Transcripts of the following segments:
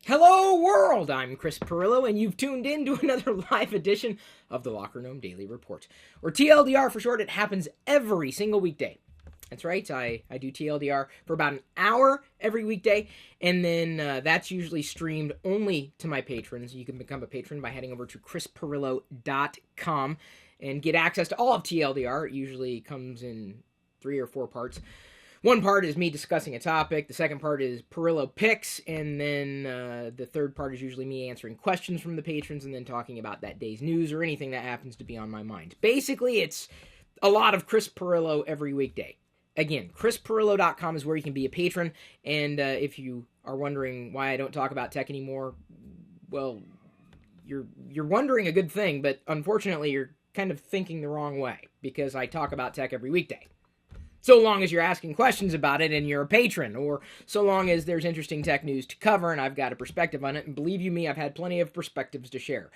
Hello world, I'm Chris Pirillo, and you've tuned in to another live edition of the Locker Room Daily Report, or TLDR for short. It happens every single weekday. That's right, I do TLDR for about an hour every weekday, and then that's usually streamed only to my patrons. You can become a patron by heading over to chrispirillo.com and get access to all of TLDR. It usually comes in 3 or 4 parts. One part is me discussing a topic, the second part is Pirillo picks, and then the third part is usually me answering questions from the patrons and then talking about that day's news or anything that happens to be on my mind. Basically, it's a lot of Chris Pirillo every weekday. Again, chrispirillo.com is where you can be a patron, and if you are wondering why I don't talk about tech anymore, well, you're wondering a good thing, but unfortunately you're kind of thinking the wrong way, because I talk about tech every weekday. So long as you're asking questions about it and you're a patron, or so long as there's interesting tech news to cover and I've got a perspective on it, and believe you me, I've had plenty of perspectives to share.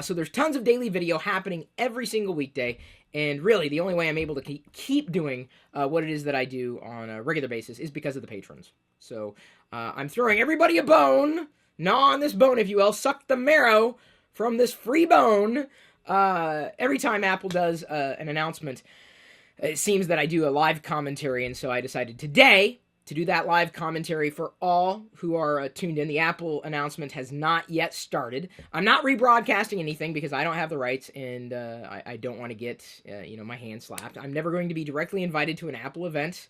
So there's tons of daily video happening every single weekday, and really the only way I'm able to keep doing what it is that I do on a regular basis is because of the patrons. So I'm throwing everybody a bone, gnaw on this bone if you will, suck the marrow from this free bone every time Apple does an announcement. It seems that I do a live commentary, and so I decided today to do that live commentary for all who are tuned in. The Apple announcement has not yet started. I'm not rebroadcasting anything because I don't have the rights, and I don't want to get my hand slapped. I'm never going to be directly invited to an Apple event,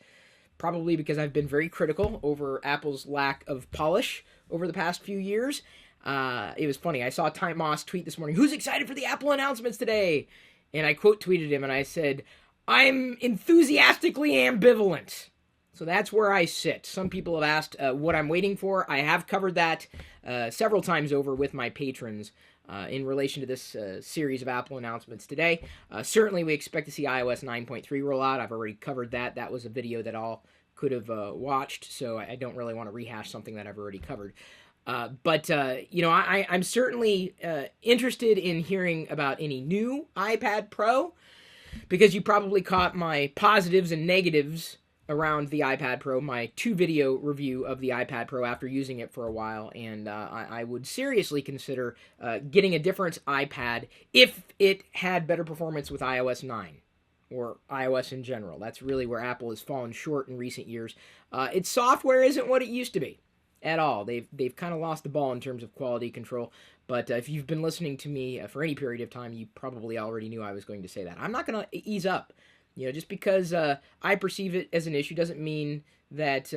probably because I've been very critical over Apple's lack of polish over the past few years. It was funny. I saw Ty Moss tweet this morning, "Who's excited for the Apple announcements today?" And I quote tweeted him, and I said, "I'm enthusiastically ambivalent." So that's where I sit. Some people have asked what I'm waiting for. I have covered that several times over with my patrons in relation to this series of Apple announcements today. Certainly we expect to see iOS 9.3 roll out. I've already covered that. That was a video that all could have watched, so I don't really want to rehash something that I've already covered. But I'm certainly interested in hearing about any new iPad Pro, because you probably caught my positives and negatives around the iPad Pro, my 2-video review of the iPad Pro after using it for a while, and I would seriously consider getting a different iPad if it had better performance with iOS 9, or iOS in general. That's really where Apple has fallen short in recent years. Its software isn't what it used to be at all. They've kind of lost the ball in terms of quality control. But if you've been listening to me for any period of time, you probably already knew I was going to say that. I'm not going to ease up. Just because I perceive it as an issue doesn't mean that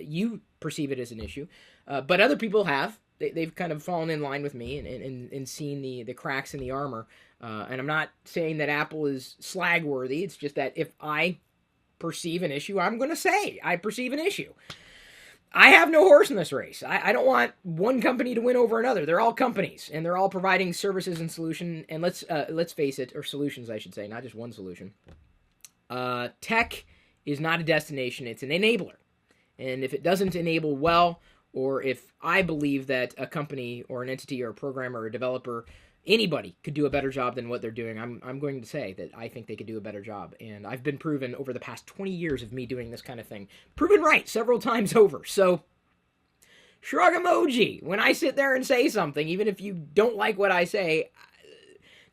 you perceive it as an issue. But other people have. They've kind of fallen in line with me and seen the cracks in the armor. And I'm not saying that Apple is slag-worthy. It's just that if I perceive an issue, I'm going to say I perceive an issue. I have no horse in this race. I don't want one company to win over another. They're all companies, and they're all providing services and solutions. And let's face it, or solutions, I should say, not just one solution. Tech is not a destination; it's an enabler. And if it doesn't enable well, or if I believe that a company or an entity or a programmer or a developer, anybody could do a better job than what they're doing, I'm going to say that I think they could do a better job. And I've been proven over the past 20 years of me doing this kind of thing, proven right several times over. So, shrug emoji. When I sit there and say something, even if you don't like what I say,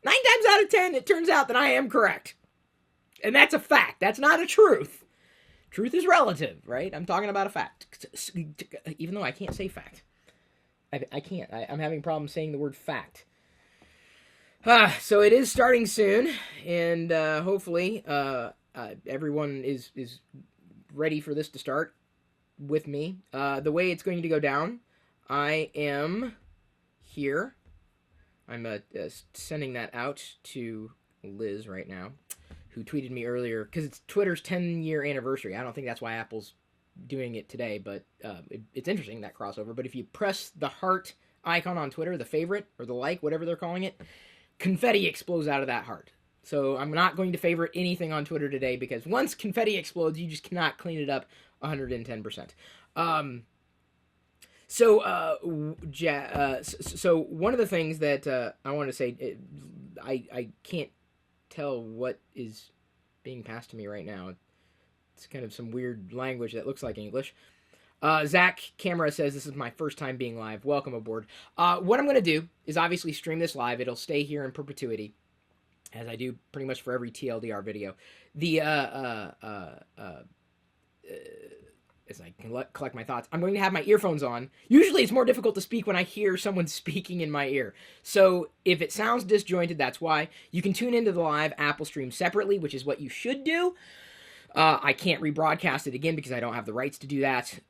9 times out of 10, it turns out that I am correct. And that's a fact. That's not a truth. Truth is relative, right? I'm talking about a fact. Even though I can't say fact. I can't. I'm having problems saying the word fact. So it is starting soon, and hopefully everyone is ready for this to start with me. The way it's going to go down, I am here. I'm sending that out to Liz right now, who tweeted me earlier, because it's Twitter's 10-year anniversary. I don't think that's why Apple's doing it today, but it's interesting, that crossover. But if you press the heart icon on Twitter, the favorite, or the like, whatever they're calling it, confetti explodes out of that heart. So I'm not going to favorite anything on Twitter today, because once confetti explodes, you just cannot clean it up 110%. So one of the things that I want to say, I can't tell what is being passed to me right now. It's kind of some weird language that looks like English. Zach Camera says, this is my first time being live. Welcome aboard. What I'm going to do is obviously stream this live. It'll stay here in perpetuity, as I do pretty much for every TLDR video. As I can collect my thoughts, I'm going to have my earphones on. Usually it's more difficult to speak when I hear someone speaking in my ear. So if it sounds disjointed, that's why. You can tune into the live Apple stream separately, which is what you should do. I can't rebroadcast it again because I don't have the rights to do that.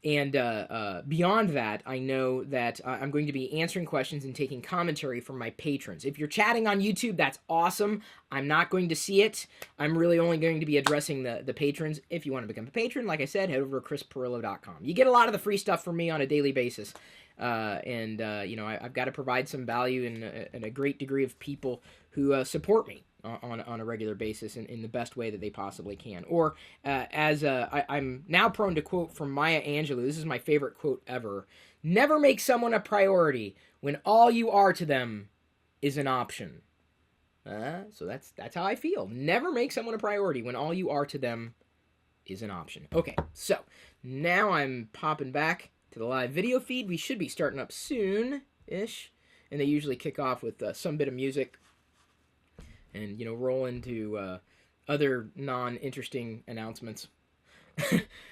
Beyond that, I know that I'm going to be answering questions and taking commentary from my patrons. If you're chatting on YouTube, that's awesome. I'm not going to see it. I'm really only going to be addressing the patrons. If you want to become a patron, like I said, head over to chrispirillo.com. You get a lot of the free stuff from me on a daily basis. I've got to provide some value and a great degree of people who support me on a regular basis in the best way that they possibly can. Or I'm now prone to quote from Maya Angelou. This is my favorite quote ever. Never make someone a priority when all you are to them is an option. So that's how I feel. Never make someone a priority when all you are to them is an option. Okay, so now I'm popping back to the live video feed. We should be starting up soon-ish. And they usually kick off with some bit of music. And, roll into other non-interesting announcements.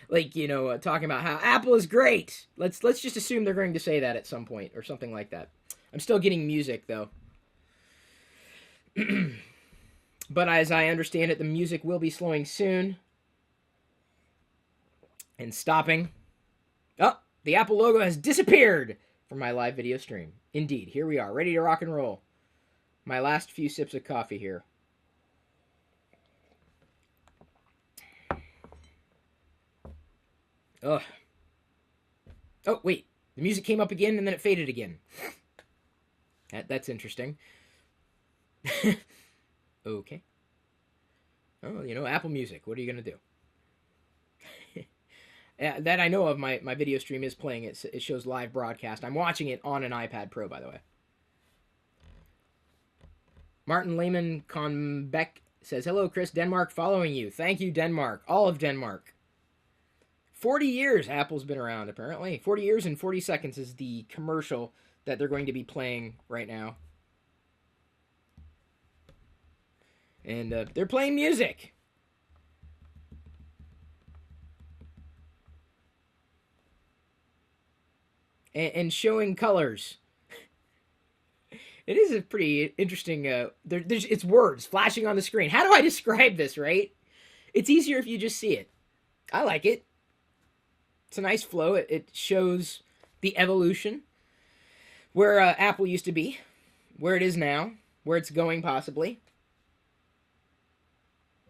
Like, talking about how Apple is great. Let's just assume they're going to say that at some point or something like that. I'm still getting music, though. But as I understand it, the music will be slowing soon. And stopping. Oh, the Apple logo has disappeared from my live video stream. Indeed, here we are, ready to rock and roll. My last few sips of coffee here. Ugh. Oh, wait. The music came up again and then it faded again. That's interesting. Okay. Oh, Apple Music. What are you going to do? That I know of, my video stream is playing. It shows live broadcast. I'm watching it on an iPad Pro, by the way. Martin Lehman Conbeck says, hello, Chris. Denmark following you. Thank you, Denmark. All of Denmark. 40 years Apple's been around, apparently. 40 years and 40 seconds is the commercial that they're going to be playing right now. And they're playing music. And showing colors. It is a pretty interesting, it's words flashing on the screen. How do I describe this, right? It's easier if you just see it. I like it. It's a nice flow. It shows the evolution. Where Apple used to be. Where it is now. Where it's going, possibly.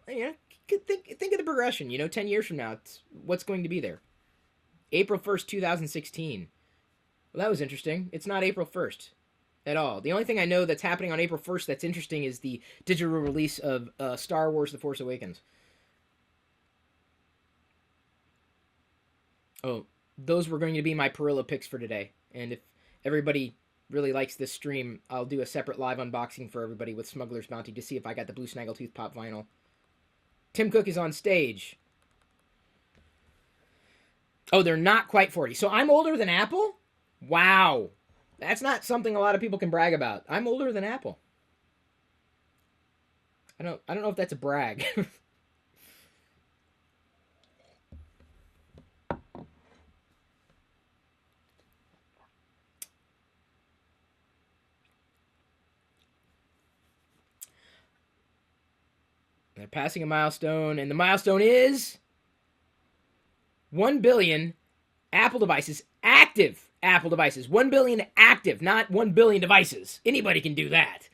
Think of the progression. 10 years from now, what's going to be there? April 1st, 2016. Well, that was interesting. It's not April 1st. At all. The only thing I know that's happening on April 1st that's interesting is the digital release of Star Wars The Force Awakens. Oh, those were going to be my Pirillo picks for today. And if everybody really likes this stream, I'll do a separate live unboxing for everybody with Smuggler's Bounty to see if I got the Blue Snaggletooth Pop vinyl. Tim Cook is on stage. Oh, they're not quite 40. So I'm older than Apple? Wow. That's not something a lot of people can brag about. I'm older than Apple. I don't know if that's a brag. They're passing a milestone, and the milestone is 1 billion Apple devices, active Apple devices. 1 billion active, not 1 billion devices. Anybody can do that.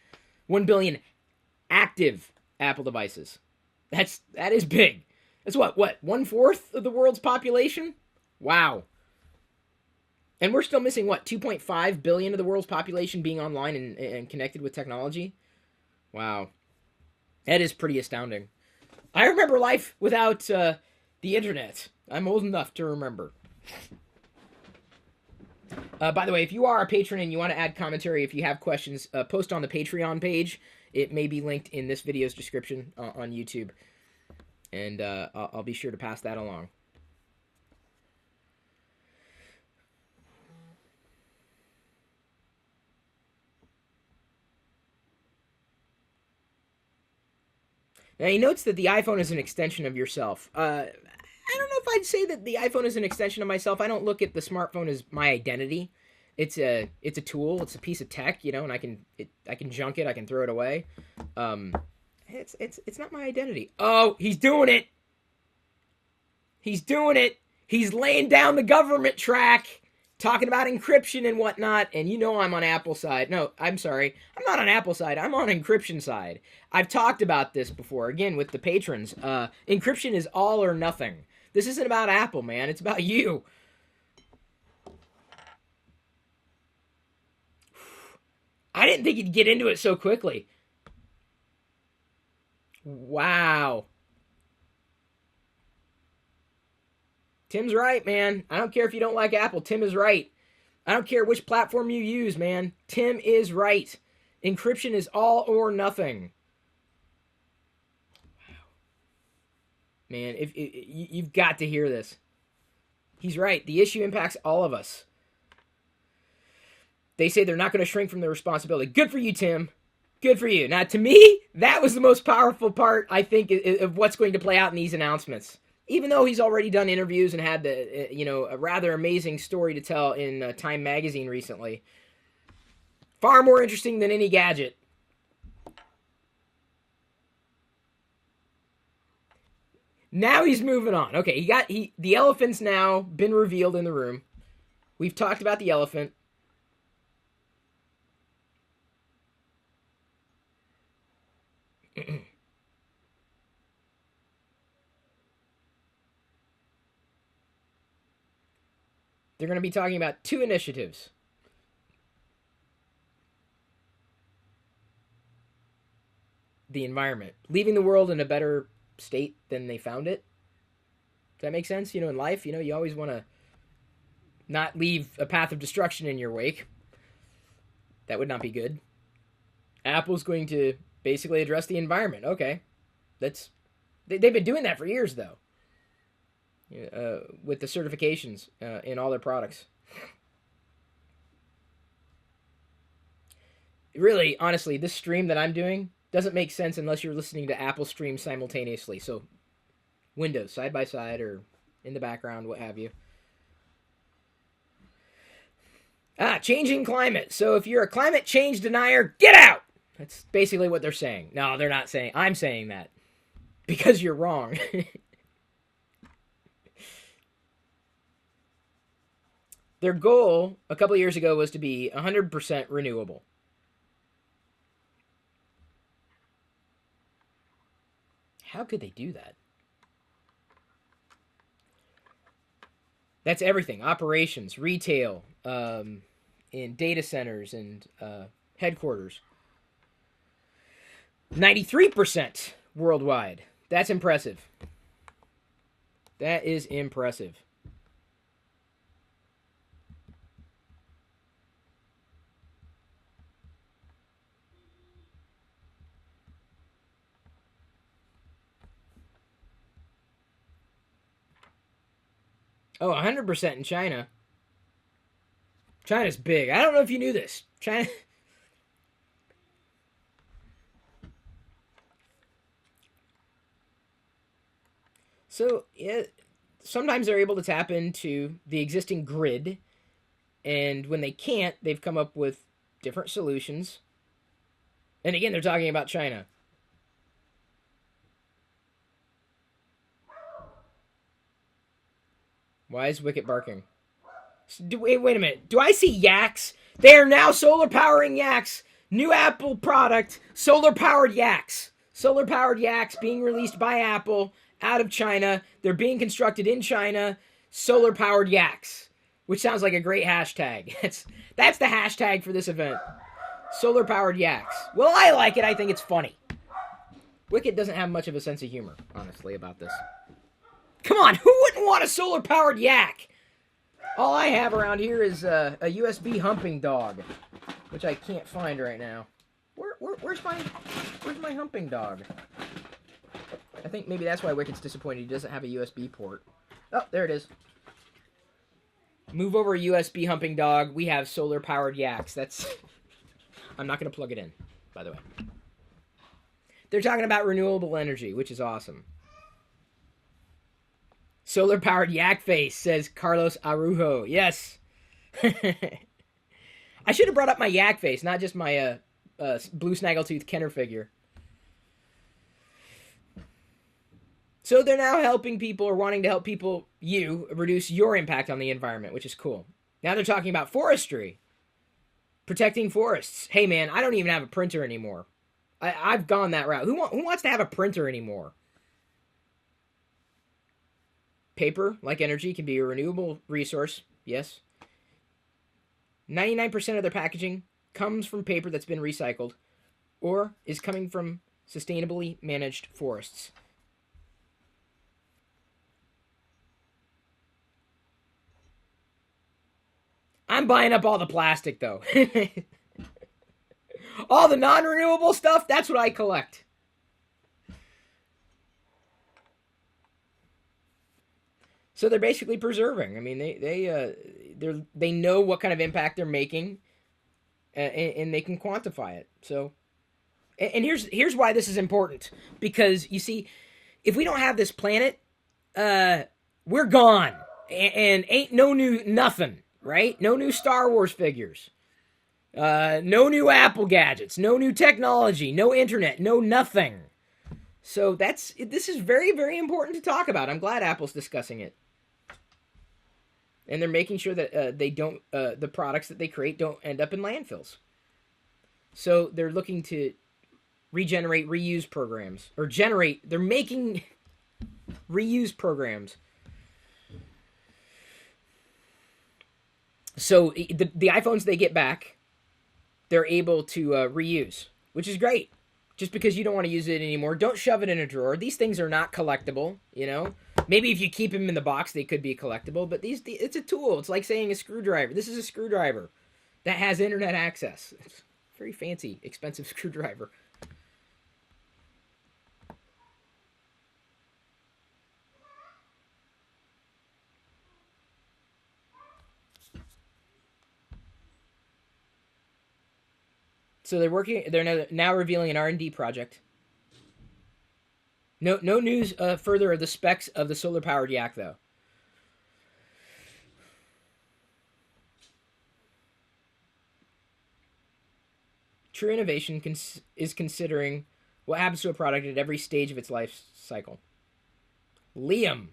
1 billion active Apple devices. That is big. That's what? 1/4 of the world's population? Wow. And we're still missing, 2.5 billion of the world's population being online and connected with technology? Wow. That is pretty astounding. I remember life without the internet. I'm old enough to remember. By the way, if you are a patron and you want to add commentary, if you have questions, post on the Patreon page. It may be linked in this video's description on YouTube. And I'll be sure to pass that along. Now, he notes that the iPhone is an extension of yourself. I don't know if I'd say that the iPhone is an extension of myself. I don't look at the smartphone as my identity. It's a tool. It's a piece of tech, and I can junk it. I can throw it away. It's not my identity. Oh, he's doing it. He's doing it. He's laying down the government track, talking about encryption and whatnot. And I'm on Apple side. No, I'm sorry. I'm not on Apple side. I'm on encryption side. I've talked about this before, again, with the patrons. Encryption is all or nothing. This isn't about Apple, man. It's about you. I didn't think he'd get into it so quickly. Wow. Tim's right, man. I don't care if you don't like Apple. Tim is right. I don't care which platform you use, man. Tim is right. Encryption is all or nothing. Wow. Man, you've got to hear this. He's right. The issue impacts all of us. They say they're not going to shrink from their responsibility. Good for you, Tim. Good for you. Now, to me, that was the most powerful part, I think, of what's going to play out in these announcements. Even though he's already done interviews and had a rather amazing story to tell in Time magazine recently. Far more interesting than any gadget. Now he's moving on. Okay, the elephant's now been revealed in the room. We've talked about the elephant. They're going to be talking about 2 initiatives. The environment. Leaving the world in a better state than they found it. Does that make sense? In life, you always want to not leave a path of destruction in your wake. That would not be good. Apple's going to basically address the environment. Okay. They've been doing that for years, though. With the certifications in all their products. Really, honestly, this stream that I'm doing doesn't make sense unless you're listening to Apple stream simultaneously. So, Windows, side by side, or in the background, what have you. Changing climate. So if you're a climate change denier, get out! That's basically what they're saying. No, they're not saying. I'm saying that. Because you're wrong. Their goal a couple of years ago was to be 100% renewable. How could they do that? That's everything. Operations, retail, in data centers and headquarters. 93% worldwide. That's impressive. That is impressive. Oh, 100% in China. China's big. I don't know if you knew this. China. So, yeah, sometimes they're able to tap into the existing grid, and when they can't, they've come up with different solutions. And again, they're talking about China. Why is Wicket barking? Wait a minute. Do I see yaks? They are now solar powering yaks. New Apple product, solar powered yaks. Solar powered yaks being released by Apple out of China. They're being constructed in China. Solar powered yaks. Which sounds like a great hashtag. That's the hashtag for this event. Solar powered yaks. Well, I like it. I think it's funny. Wicket doesn't have much of a sense of humor, honestly, about this. Come on, who wouldn't want a solar-powered yak? All I have around here is a USB humping dog, which I can't find right now. Where's my humping dog? I think maybe that's why Wicket's disappointed he doesn't have a USB port. Oh, there it is. Move over a USB humping dog. We have solar-powered yaks. I'm not going to plug it in, by the way. They're talking about renewable energy, which is awesome. Solar-powered yak face, says Carlos Arujo. Yes. I should have brought up my yak face, not just my blue snaggletooth Kenner figure. So they're now helping people, or wanting to help people, reduce your impact on the environment, which is cool. Now they're talking about forestry. Protecting forests. Hey man, I don't even have a printer anymore. I've gone that route. Who wants to have a printer anymore? Paper, like energy, can be a renewable resource. Yes. 99% of their packaging comes from paper that's been recycled or is coming from sustainably managed forests. I'm buying up all the plastic, though. All the non-renewable stuff, that's what I collect. So they're basically preserving. I mean, they know what kind of impact they're making, and they can quantify it. So, and here's why this is important. Because you see, if we don't have this planet, we're gone, and ain't no new nothing, right? No new Star Wars figures, no new Apple gadgets, no new technology, no internet, no nothing. So this is very, very important to talk about. I'm glad Apple's discussing it. And they're making sure that they don't, the products that they create don't end up in landfills. So they're looking to regenerate reuse programs. They're making reuse programs. So the iPhones they get back, they're able to reuse, which is great. Just because you don't want to use it anymore, don't shove it in a drawer. These things are not collectible, you know? Maybe if you keep them in the box, they could be collectible, but it's a tool. It's like saying a screwdriver. This is a screwdriver that has internet access. It's a very fancy, expensive screwdriver. So they're now revealing an R&D project. No news further of the specs of the solar-powered yak, though. True innovation is considering what happens to a product at every stage of its life cycle. Liam.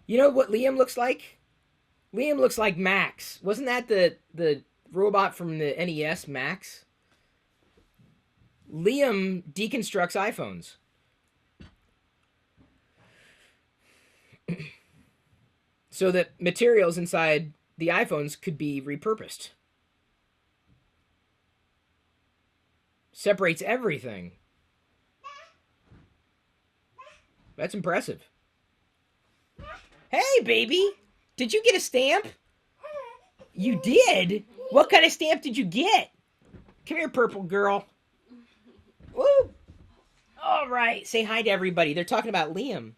You know what Liam looks like? Liam looks like Max. Wasn't that the robot from the NES, Max? Liam deconstructs iPhones. So that materials inside the iPhones could be repurposed. Separates everything. That's impressive. Hey, baby! Did you get a stamp? You did? What kind of stamp did you get? Come here, purple girl. Woo! All right, say hi to everybody. They're talking about Liam.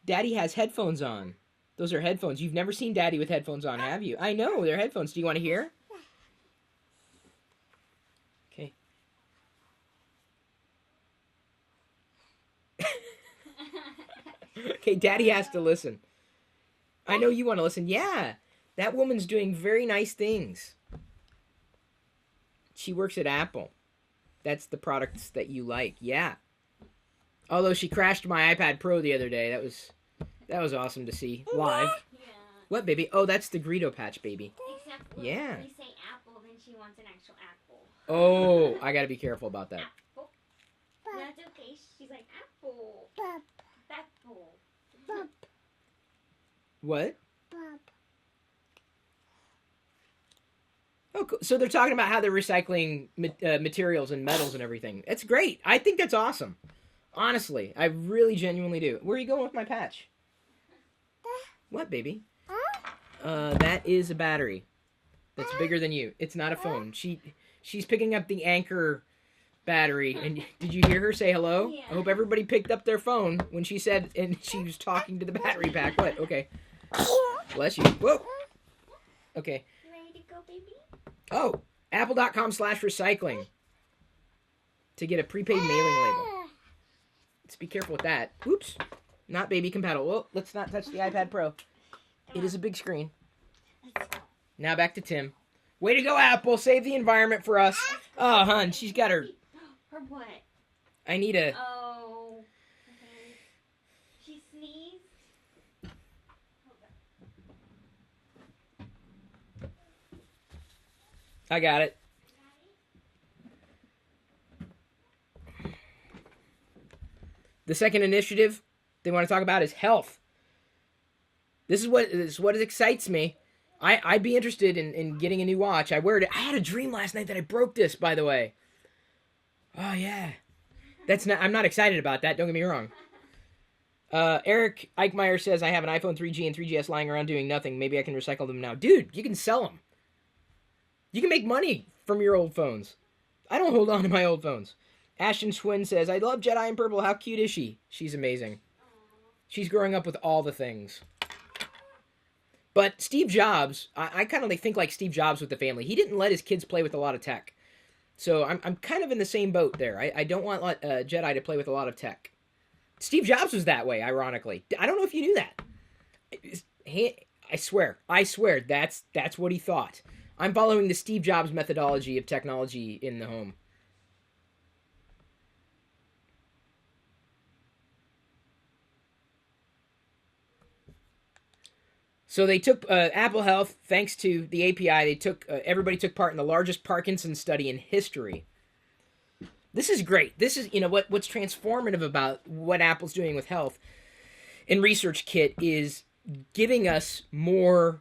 Daddy has headphones on. Those are headphones. You've never seen Daddy with headphones on, have you? I know, they're headphones. Do you want to hear? Okay. Okay, Daddy has to listen. I know you want to listen. Yeah, that woman's doing very nice things. She works at Apple. That's the products that you like. Yeah. Although she crashed my iPad Pro the other day. That was awesome to see live. Yeah. What, baby? Oh, that's the Greedo patch, baby. Except when Yeah. we say apple, then she wants an actual apple. Oh, I gotta be careful about that. Apple. That's okay. She's like, apple. Pop, Apple. pop, What? pop. Oh, cool. So they're talking about how they're recycling materials and metals and everything. It's great. I think that's awesome. Honestly, I really genuinely do. Where are you going with my patch? What, baby? That is a battery. That's bigger than you. It's not a phone. She's picking up the Anchor battery. And did you hear her say hello? Yeah. I hope everybody picked up their phone when she said, and she was talking to the battery pack. What? Okay. Bless you. Whoa. Okay. You ready to go, baby? Oh, apple.com/recycling. to get a prepaid mailing label. Let's be careful with that. Oops. Not baby compatible. Well, let's not touch the iPad Pro. It is a big screen. Now back to Tim. Way to go, Apple. Save the environment for us. Oh, hun, she's got her... Her what? I need a... Oh. Okay. She sneezed. I got it. The second initiative they want to talk about is health. This is what excites me. I'd be interested in getting a new watch. I wear it. I had a dream last night that I broke this, by the way. Oh, yeah. I'm not excited about that. Don't get me wrong. Eric Eichmeyer says, I have an iPhone 3G and 3GS lying around doing nothing. Maybe I can recycle them now. Dude, you can sell them. You can make money from your old phones. I don't hold on to my old phones. Ashton Schwinn says, I love Jedi in Purple. How cute is she? She's amazing. She's growing up with all the things. But Steve Jobs, I kind of think like Steve Jobs with the family. He didn't let his kids play with a lot of tech. So I'm kind of in the same boat there. I don't want Jedi to play with a lot of tech. Steve Jobs was that way, ironically. I don't know if you knew that. I swear, that's what he thought. I'm following the Steve Jobs methodology of technology in the home. So they took Apple Health, thanks to the API, everybody took part in the largest Parkinson's study in history. This is great. This is, what's transformative about what Apple's doing with health and Research Kit is giving us more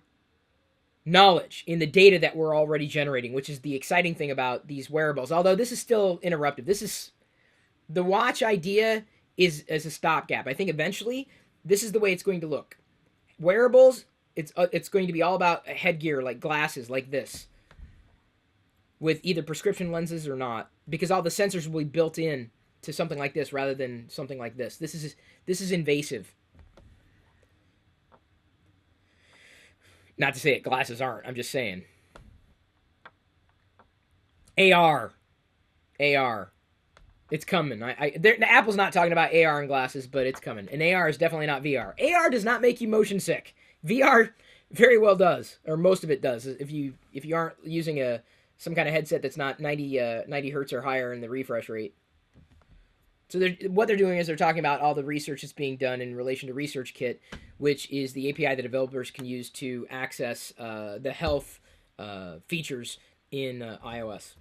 knowledge in the data that we're already generating, which is the exciting thing about these wearables. Although this is still interruptive. The watch idea is as a stopgap. I think eventually this is the way it's going to look. Wearables, it's going to be all about headgear, like glasses, like this, with either prescription lenses or not, because all the sensors will be built in to something like this rather than something like this. This is invasive. Not to say that glasses aren't. I'm just saying. AR. It's coming. Apple's not talking about AR and glasses, but it's coming. And AR is definitely not VR. AR does not make you motion sick. VR very well does, or most of it does. If you aren't using some kind of headset that's not 90 hertz or higher in the refresh rate. So what they're doing is they're talking about all the research that's being done in relation to Research Kit, which is the API that developers can use to access the health features in iOS.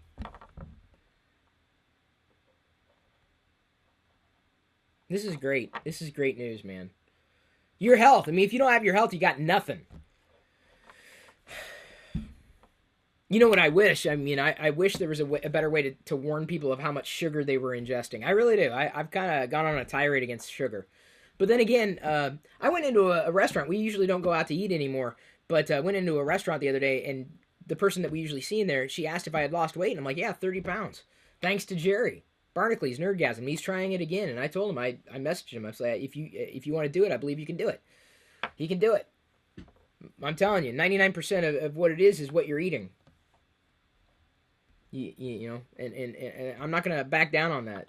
This is great. This is great news, man. Your health. I mean, if you don't have your health, you got nothing. You know what I wish? I mean, I wish there was a better way to warn people of how much sugar they were ingesting. I really do. I've kind of gone on a tirade against sugar. But then again, I went into a restaurant. We usually don't go out to eat anymore. But I went into a restaurant the other day, and the person that we usually see in there, she asked if I had lost weight. And I'm like, yeah, 30 pounds. Thanks to Jerry Barnacle,'s Nerdgasm. He's trying it again. And I told him, I messaged him. I was like, if you want to do it, I believe you can do it. He can do it. I'm telling you, 99% of what it is what you're eating. You know, and I'm not going to back down on that.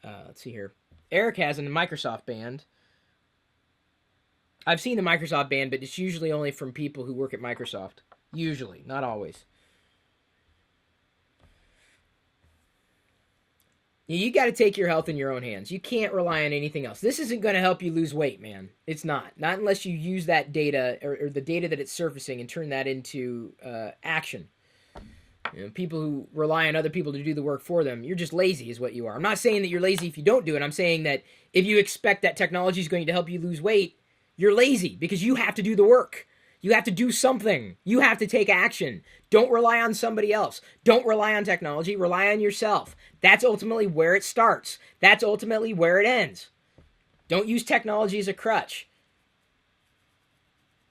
Let's see here. Eric has a Microsoft band. I've seen the Microsoft band, but it's usually only from people who work at Microsoft. Usually, not always. You got to take your health in your own hands. You can't rely on anything else. This isn't going to help you lose weight, man. It's not. Not unless you use that data or the data that it's surfacing and turn that into action. You know, people who rely on other people to do the work for them, you're just lazy is what you are. I'm not saying that you're lazy if you don't do it. I'm saying that if you expect that technology is going to help you lose weight, you're lazy because you have to do the work. You have to do something. You have to take action. Don't rely on somebody else. Don't rely on technology. Rely on yourself. That's ultimately where it starts. That's ultimately where it ends. Don't use technology as a crutch.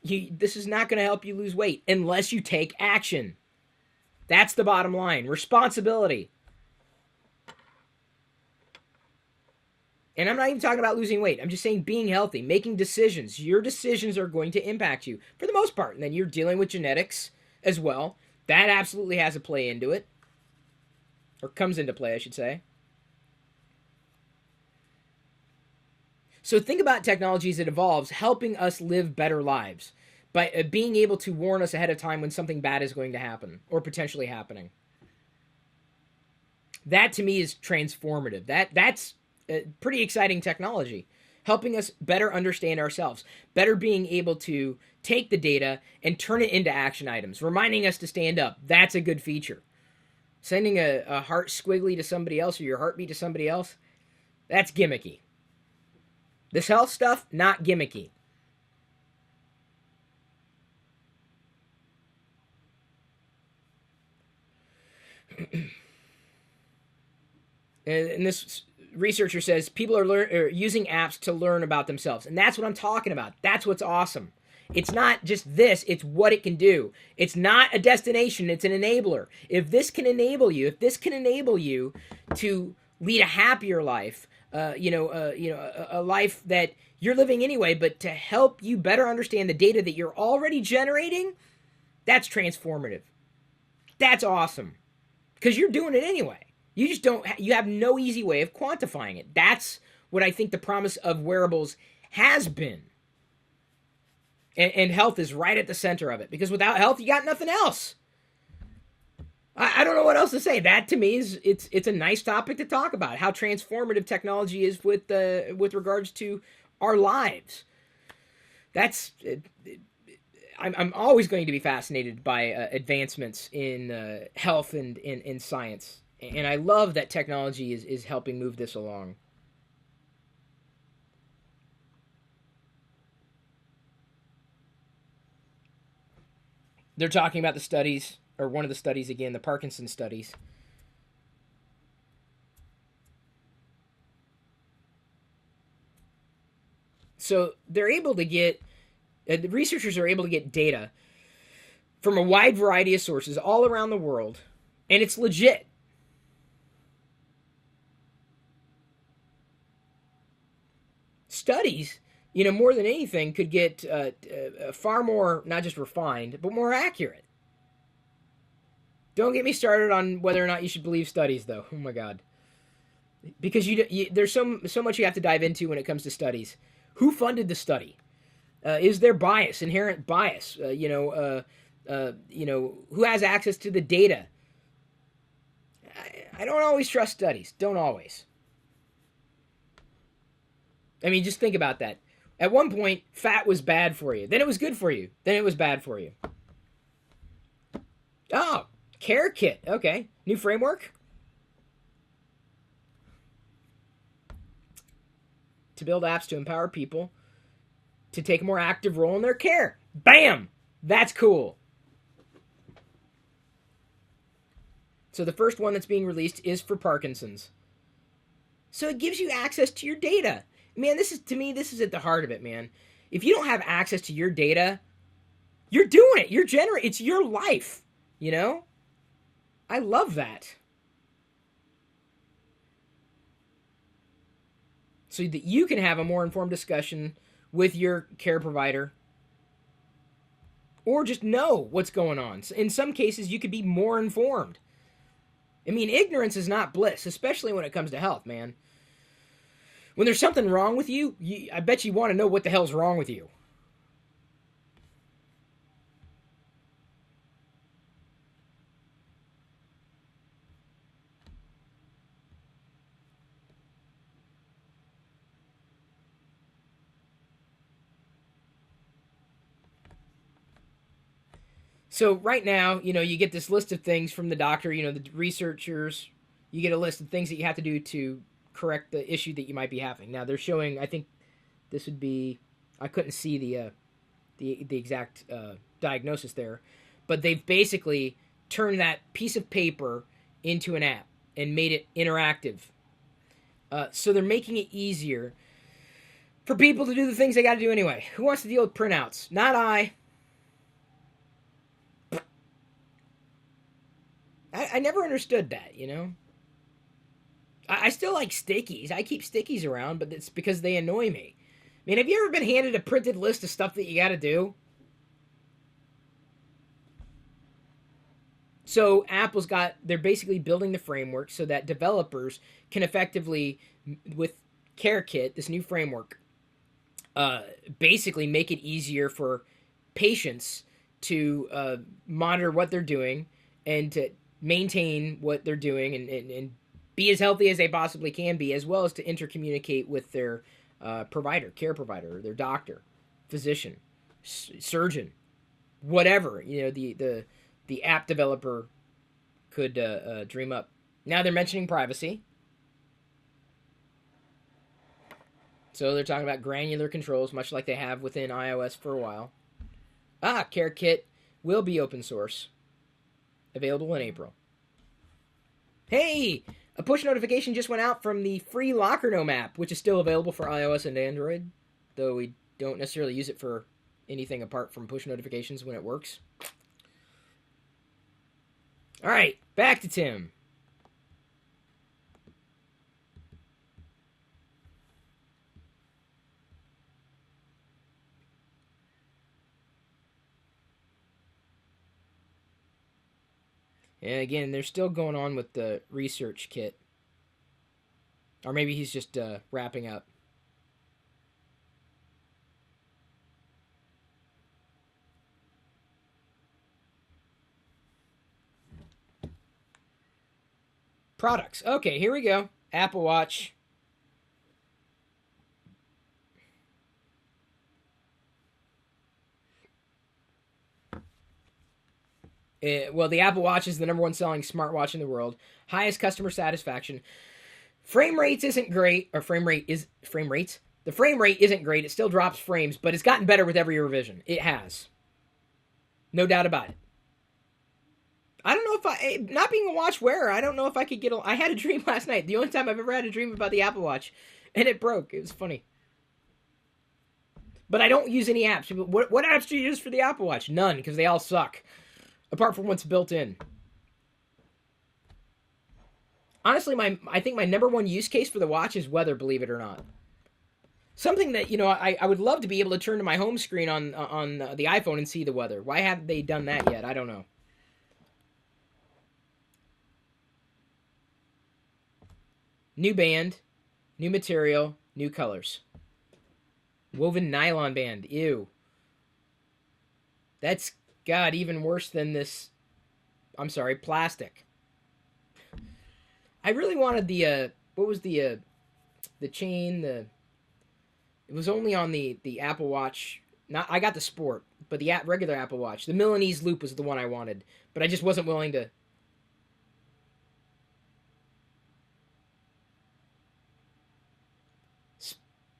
This is not going to help you lose weight unless you take action. That's the bottom line. Responsibility. And I'm not even talking about losing weight. I'm just saying being healthy, making decisions. Your decisions are going to impact you for the most part. And then you're dealing with genetics as well. That absolutely has a play into it. or comes into play, I should say. So think about technology as it evolves, helping us live better lives by being able to warn us ahead of time when something bad is going to happen or potentially happening. That to me is transformative. That's pretty exciting technology, helping us better understand ourselves, better being able to take the data and turn it into action items, reminding us to stand up. That's a good feature. Sending a heart squiggly to somebody else or your heartbeat to somebody else, that's gimmicky. This health stuff, not gimmicky. And this researcher says people are using apps to learn about themselves. And that's what I'm talking about. That's what's awesome. It's not just this, it's what it can do. It's not a destination, it's an enabler. If this can enable you to lead a happier life, a life that you're living anyway, but to help you better understand the data that you're already generating, that's transformative. That's awesome. Because you're doing it anyway. You just you have no easy way of quantifying it. That's what I think the promise of wearables has been. And health is right at the center of it. Because without health, you got nothing else. I don't know what else to say. That to me is it's a nice topic to talk about. How transformative technology is with regards to our lives. I'm always going to be fascinated by advancements in health and in science. And I love that technology is helping move this along. They're talking about the studies, or one of the studies again, the Parkinson's studies. So they're able to get, the researchers are able to get data from a wide variety of sources all around the world, and it's legit. Studies, more than anything, could get far more, not just refined, but more accurate. Don't get me started on whether or not you should believe studies, though. Oh my God, because there's so much you have to dive into when it comes to studies. Who funded the study? Is there bias, inherent bias? Who has access to the data? I don't always trust studies. Don't always. I mean, just think about that. At one point, fat was bad for you. Then it was good for you. Then it was bad for you. Oh, Care Kit. Okay. New framework? To build apps to empower people to take a more active role in their care. Bam! That's cool. So the first one that's being released is for Parkinson's. So it gives you access to your data. Man, this is at the heart of it, man. If you don't have access to your data, you're doing it. It's your life, I love that. So that you can have a more informed discussion with your care provider, or just know what's going on. In some cases, you could be more informed. I mean, ignorance is not bliss, especially when it comes to health, man. When there's something wrong with you, I bet you want to know what the hell's wrong with you. So right now, you get this list of things from the doctor, the researchers. You get a list of things that you have to do to correct the issue that you might be having. Now they're showing, I think this would be, I couldn't see the exact diagnosis there, but they've basically turned that piece of paper into an app and made it interactive. So they're making it easier for people to do the things they got to do anyway. Who wants to deal with printouts? Not I. I never understood that, I still like stickies. I keep stickies around, but it's because they annoy me. I mean, have you ever been handed a printed list of stuff that you gotta do? So they're basically building the framework so that developers can effectively, with CareKit, this new framework, basically make it easier for patients to monitor what they're doing and to maintain what they're doing and be as healthy as they possibly can be, as well as to intercommunicate with their care provider, their doctor, physician, surgeon, whatever the app developer could dream up. Now they're mentioning privacy. So they're talking about granular controls, much like they have within iOS for a while. CareKit will be open source. Available in April. Hey! A push notification just went out from the free Locker Gnome app, which is still available for iOS and Android, though we don't necessarily use it for anything apart from push notifications when it works. All right, back to Tim. And again, they're still going on with the research kit. Or maybe he's just wrapping up. Products. Okay, here we go. Apple Watch. Well, the Apple Watch is the #1 selling smartwatch in the world. Highest customer satisfaction. Frame rates isn't great, or frame rates? The frame rate isn't great. It still drops frames, but it's gotten better with every revision. It has. No doubt about it. I don't know if not being a watch wearer, I don't know if I could get I had a dream last night. The only time I've ever had a dream about the Apple Watch. And it broke. It was funny. But I don't use any apps. What apps do you use for the Apple Watch? None, because they all suck. Apart from what's built in. Honestly, I think my #1 use case for the watch is weather, believe it or not. Something that, I would love to be able to turn to my home screen on the iPhone and see the weather. Why haven't they done that yet? I don't know. New band, new material, new colors. Woven nylon band. Ew. That's, God, even worse than this. I'm sorry, plastic. I really wanted what was the chain, it was only on the Apple Watch. I got the Sport, but the regular Apple Watch. The Milanese loop was the one I wanted, but I just wasn't willing to.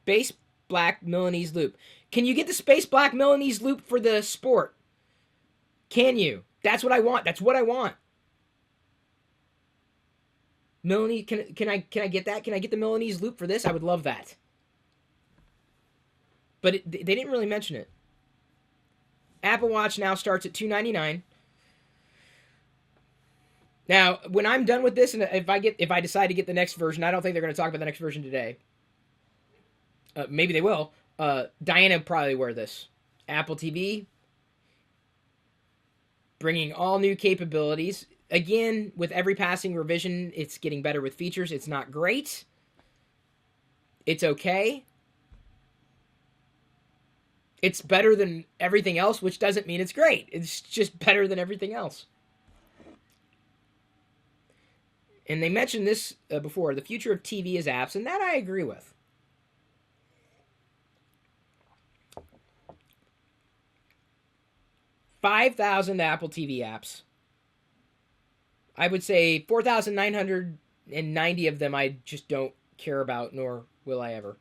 Space black Milanese loop. Can you get the space black Milanese loop for the Sport? Can you? That's what I want. That's what I want. Milanese, can I get that? Can I get the Milanese loop for this? I would love that. But they didn't really mention it. Apple Watch now starts at $299. Now, when I'm done with this, and if I decide to get the next version, I don't think they're going to talk about the next version today. Maybe they will. Diana will probably wear this. Apple TV, bringing all new capabilities. Again, with every passing revision, it's getting better with features. It's not great. It's okay. It's better than everything else, which doesn't mean it's great. It's just better than everything else. And they mentioned this before. The future of TV is apps, and that I agree with. $5,000 Apple TV apps. I would say 4,990 of them I just don't care about, nor will I ever.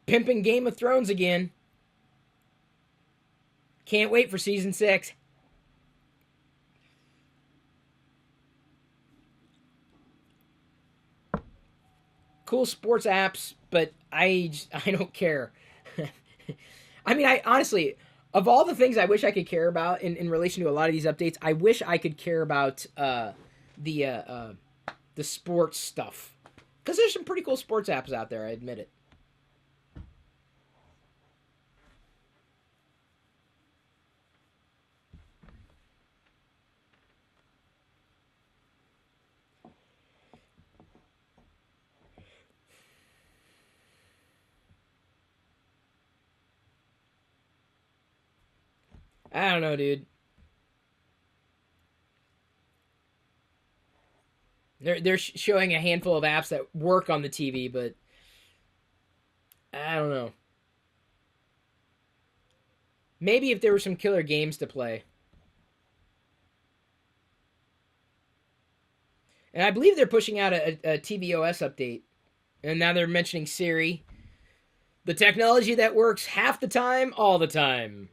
Pimping Game of Thrones again. Can't wait for season 6. Cool sports apps, but I don't care. I mean, I honestly, of all the things I wish I could care about in relation to a lot of these updates, I wish I could care about the sports stuff. Because there's some pretty cool sports apps out there, I admit it. I don't know, dude. They're showing a handful of apps that work on the TV, but I don't know. Maybe if there were some killer games to play. And I believe they're pushing out a tvOS update. And now they're mentioning Siri. The technology that works half the time, all the time.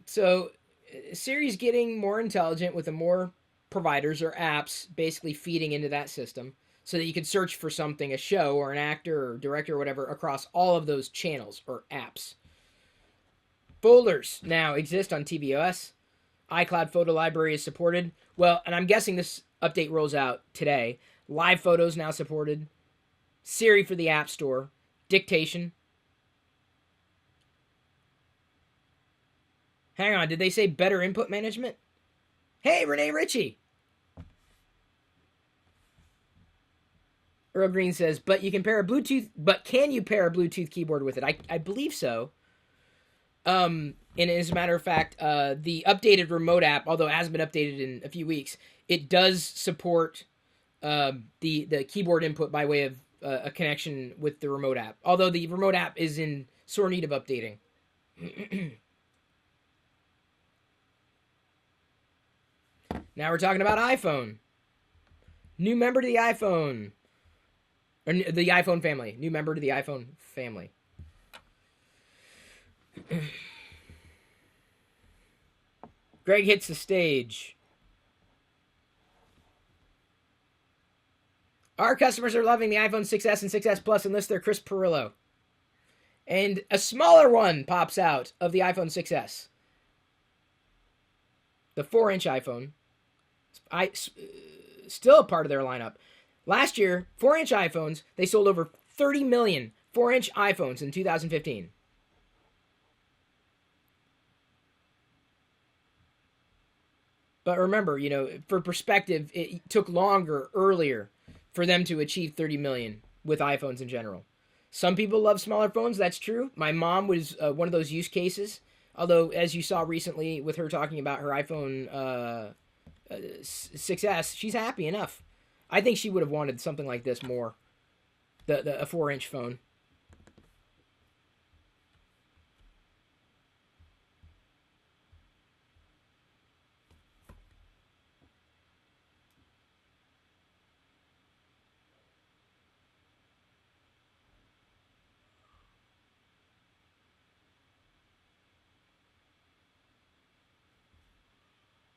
So Siri's getting more intelligent with the more providers or apps basically feeding into that system so that you can search for something, a show or an actor or director or whatever, across all of those channels or apps. Folders now exist on tvOS. iCloud photo library is supported. Well, and I'm guessing this update rolls out today. Live photos now supported. Siri for the App Store. Dictation. Hang on, did they say better input management? Hey, Renee Ritchie. Earl Green says, but you can pair a Bluetooth, but can you pair a Bluetooth keyboard with it? I believe so. And as a matter of fact, the updated remote app, although it hasn't been updated in a few weeks, it does support the keyboard input by way of a connection with the remote app. Although the remote app is in sore need of updating. Now we're talking about iPhone. New member to the iPhone. Or the iPhone family. New member to the iPhone family. Greg hits the stage. Our customers are loving the iPhone 6S and 6S Plus unless they're Chris Pirillo. And a smaller one pops out of the iPhone 6S. The 4-inch iPhone. Still a part of their lineup. Last year, 4-inch iPhones, they sold over 30 million 4-inch iPhones in 2015. But remember, for perspective, it took earlier, for them to achieve 30 million with iPhones in general. Some people love smaller phones, that's true. My mom was one of those use cases. Although, as you saw recently with her talking about her iPhone 6S, she's happy enough. I think she would have wanted something like this more. A 4-inch phone.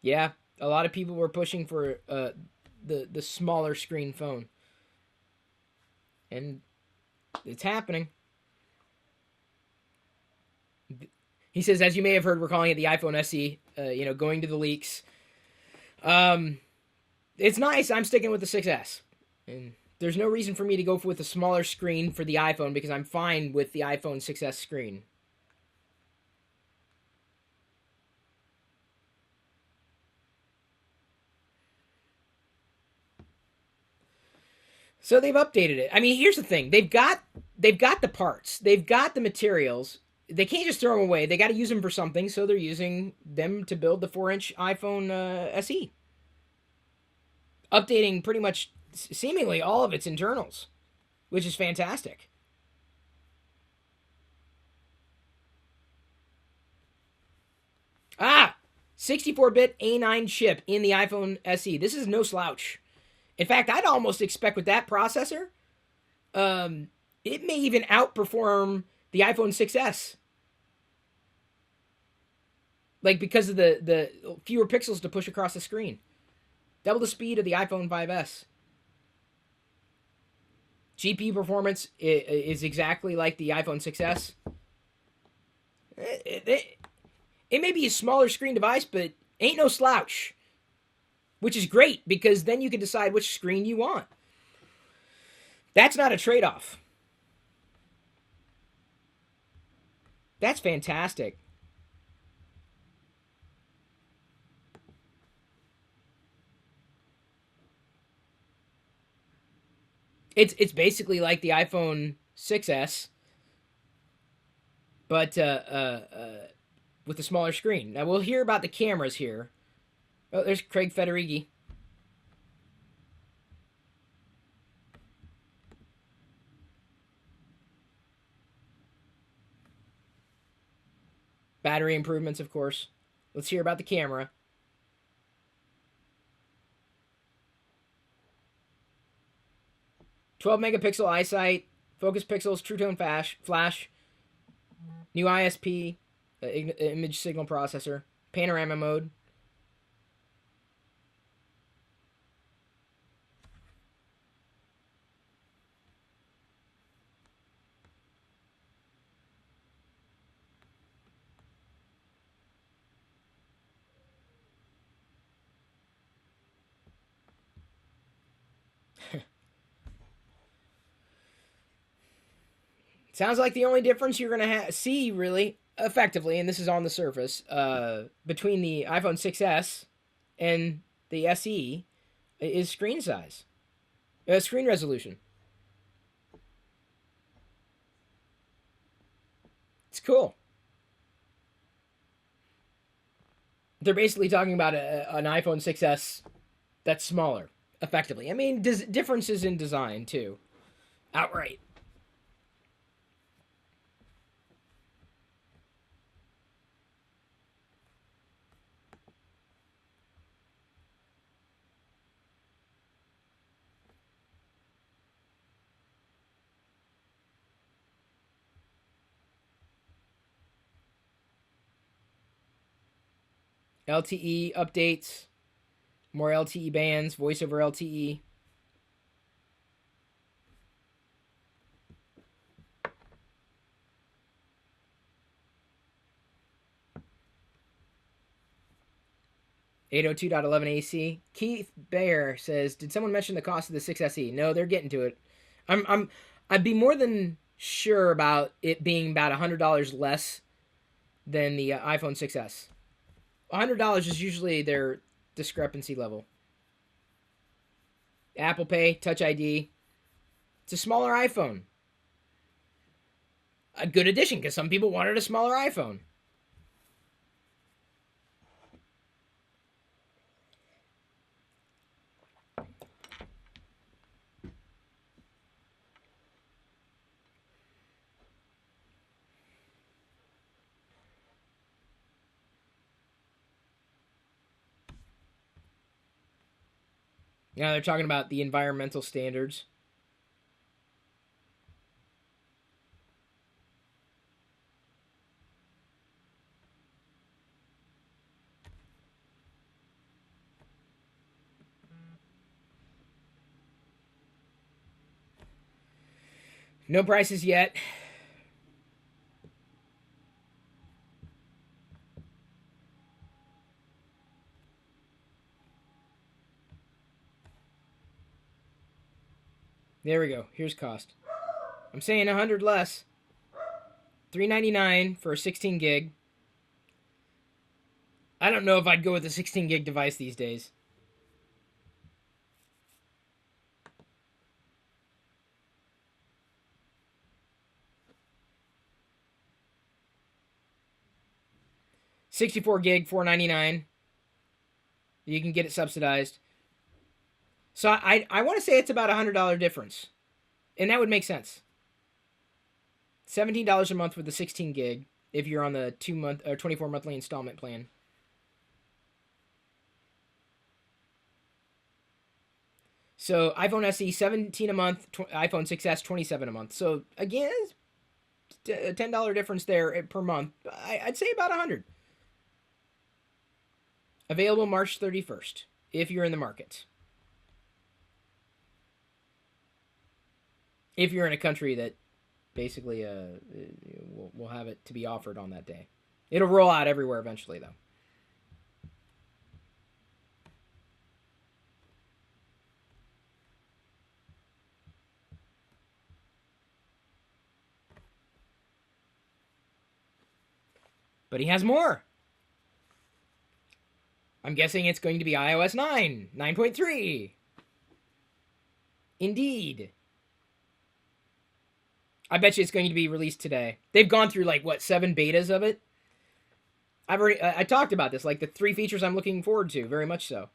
Yeah, a lot of people were pushing for the smaller screen phone. And it's happening. He says, as you may have heard, we're calling it the iPhone SE, going to the leaks. It's nice. I'm sticking with the 6S. And there's no reason for me to go with a smaller screen for the iPhone because I'm fine with the iPhone 6S screen. So they've updated it. I mean, here's the thing. They've got the parts. They've got the materials. They can't just throw them away. They got to use them for something, so they're using them to build the 4-inch iPhone SE. Updating pretty much seemingly all of its internals, which is fantastic. Ah! 64-bit A9 chip in the iPhone SE. This is no slouch. In fact, I'd almost expect with that processor, it may even outperform the iPhone 6S. Like, because of the fewer pixels to push across the screen. Double the speed of the iPhone 5S. GPU performance is exactly like the iPhone 6S. It may be a smaller screen device, but ain't no slouch. Which is great, because then you can decide which screen you want. That's not a trade-off. That's fantastic. It's basically like the iPhone 6S, but with a smaller screen. Now we'll hear about the cameras here. Oh, there's Craig Federighi. Battery improvements, of course. Let's hear about the camera. 12 megapixel eyesight, focus pixels, True Tone flash, new ISP, image signal processor, panorama mode. Sounds like the only difference you're going to see, really, effectively, and this is on the surface, between the iPhone 6S and the SE is screen size, screen resolution. It's cool. They're basically talking about an iPhone 6S that's smaller, effectively. I mean, differences in design, too. Outright. LTE updates, more LTE bands, voice over LTE. .802.11 AC. Keith Bayer says, "Did someone mention the cost of the 6SE?" No, they're getting to it. I'd be more than sure about it being about $100 less than the iPhone 6S. $100 is usually their discrepancy level. Apple Pay, Touch ID. It's a smaller iPhone. A good addition because some people wanted a smaller iPhone. Now they're talking about the environmental standards. No prices yet. There we go. Here's cost. I'm saying 100 less. $399 for a 16 gig. I don't know if I'd go with a 16 gig device these days. $64 gig, $499. You can get it subsidized. So I want to say it's about a $100 difference. And that would make sense. $17 a month with the 16 gig if you're on the 2-month or 24 monthly installment plan. So iPhone SE 17 a month, iPhone 6S 27 a month. So again, a $10 difference there per month. I'd say about 100. Available March 31st if you're in the market. If you're in a country that basically will have it to be offered on that day. It'll roll out everywhere eventually, though. But he has more. I'm guessing it's going to be iOS 9, 9.3. Indeed. I bet you it's going to be released today. They've gone through, like, what, 7 betas of it? I talked about this, like, the 3 features I'm looking forward to, very much so.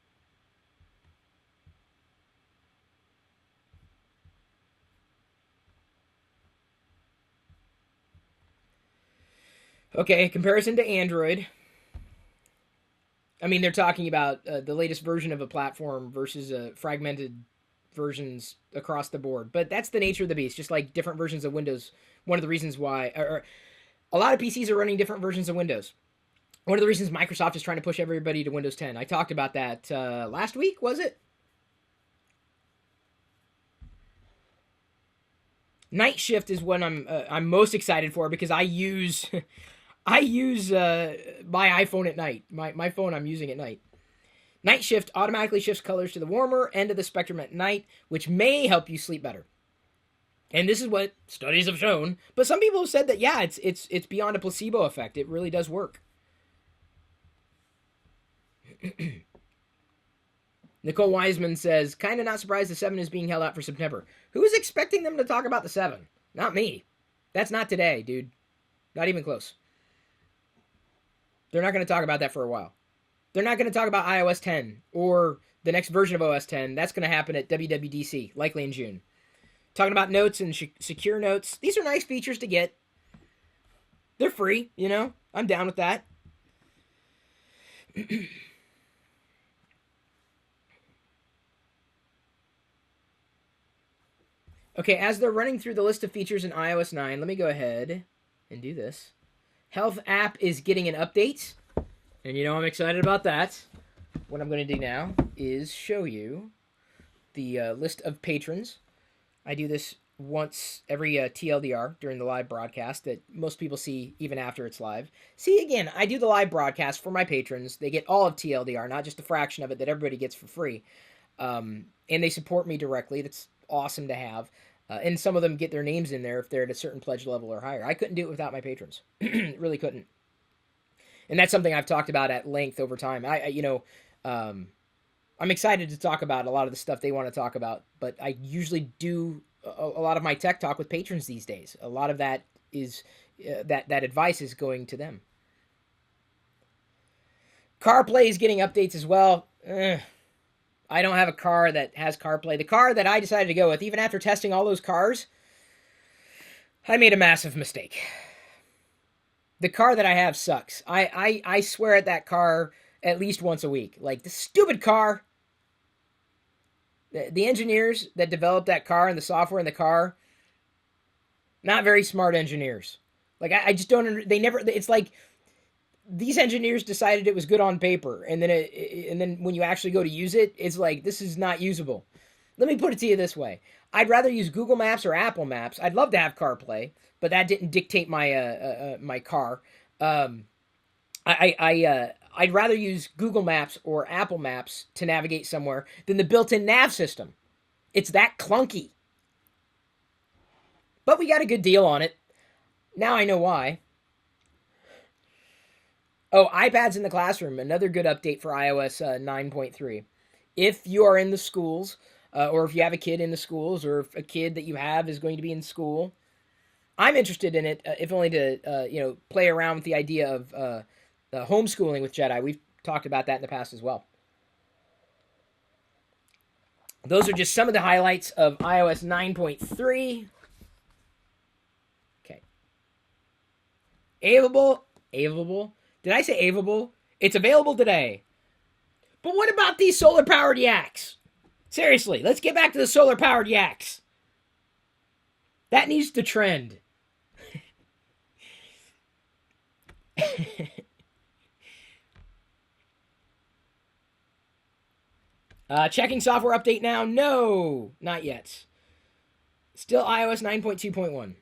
Okay, comparison to Android. I mean, they're talking about the latest version of a platform versus fragmented versions across the board. But that's the nature of the beast, just like different versions of Windows. One of the reasons why... a lot of PCs are running different versions of Windows. One of the reasons Microsoft is trying to push everybody to Windows 10. I talked about that last week, was it? Night Shift is what I'm most excited for because I use my iPhone at night. My phone I'm using at night. Night Shift automatically shifts colors to the warmer end of the spectrum at night, which may help you sleep better. And this is what studies have shown. But some people have said that, yeah, it's beyond a placebo effect. It really does work. Nicole Wiseman says, kind of not surprised the 7 is being held out for September. Who is expecting them to talk about the 7? Not me. That's not today, dude. Not even close. They're not going to talk about that for a while. They're not going to talk about iOS 10 or the next version of OS 10. That's going to happen at WWDC, likely in June. Talking about notes and secure notes. These are nice features to get. They're free, you know. I'm down with that. Okay, as they're running through the list of features in iOS 9, let me go ahead and do this. Health app is getting an update. And you know I'm excited about that. What I'm going to do now is show you the list of patrons. I do this once every TLDR during the live broadcast that most people see even after it's live. See, again, I do the live broadcast for my patrons. They get all of TLDR, not just a fraction of it that everybody gets for free. And they support me directly. That's awesome to have. And some of them get their names in there if they're at a certain pledge level or higher. I couldn't do it without my patrons. Really couldn't. And that's something I've talked about at length over time. I'm excited to talk about a lot of the stuff they want to talk about, but I usually do a lot of my tech talk with patrons these days. A lot of that is that advice is going to them. CarPlay is getting updates as well. I don't have a car that has CarPlay. The car that I decided to go with, even after testing all those cars, I made a massive mistake. The car that I have sucks. I swear at that car at least once a week. Like, the stupid car. The engineers that developed that car and the software in the car, not very smart engineers. Like, I just don't... It's like these engineers decided it was good on paper, and then when you actually go to use it, it's like, this is not usable. Let me put it to you this way. I'd rather use Google Maps or Apple Maps. I'd love to have CarPlay, but that didn't dictate my my car. I'd rather use Google Maps or Apple Maps to navigate somewhere than the built-in nav system. It's that clunky. But we got a good deal on it. Now I know why. Oh, iPads in the classroom. Another good update for iOS 9.3. If you are in the schools, or if you have a kid in the schools, or if a kid that you have is going to be in school, I'm interested in it, if only to play around with the idea of homeschooling with Jedi. We've talked about that in the past as well. Those are just some of the highlights of iOS 9.3. Okay. Available. Did I say available? It's available today. But what about these solar-powered yaks? Seriously, let's get back to the solar-powered yaks. That needs to trend. Checking software update now? No, not yet. Still iOS 9.2.1.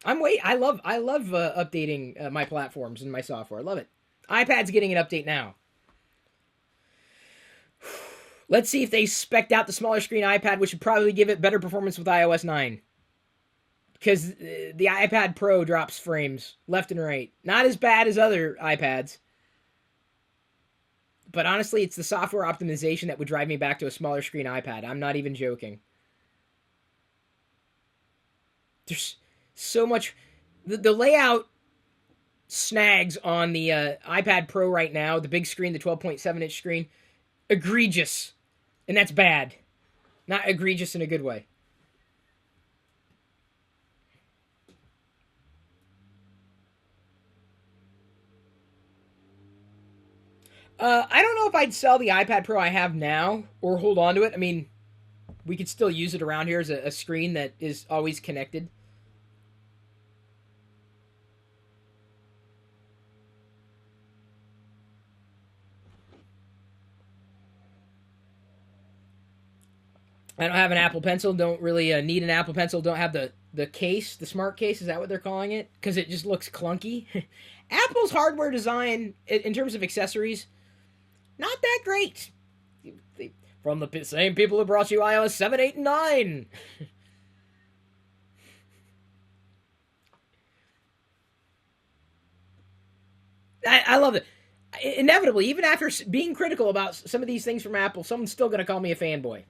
I love updating my platforms and my software. I love it. iPad's getting an update now. Let's see if they spec'd out the smaller screen iPad, which would probably give it better performance with iOS 9. because the iPad Pro drops frames left and right. Not as bad as other iPads. But honestly, it's the software optimization that would drive me back to a smaller screen iPad. I'm not even joking. There's so much... The layout snags on the iPad Pro right now, the big screen, the 12.7-inch screen, egregious. And that's bad. Not egregious in a good way. I don't know if I'd sell the iPad Pro I have now or hold on to it. I mean, we could still use it around here as a screen that is always connected. I don't have an Apple Pencil. Don't really need an Apple Pencil. Don't have the case, the smart case. Is that what they're calling it? Because it just looks clunky. Apple's hardware design, in terms of accessories, not that great. From the same people who brought you iOS 7, 8, and 9. I love it. Inevitably, even after being critical about some of these things from Apple, someone's still going to call me a fanboy.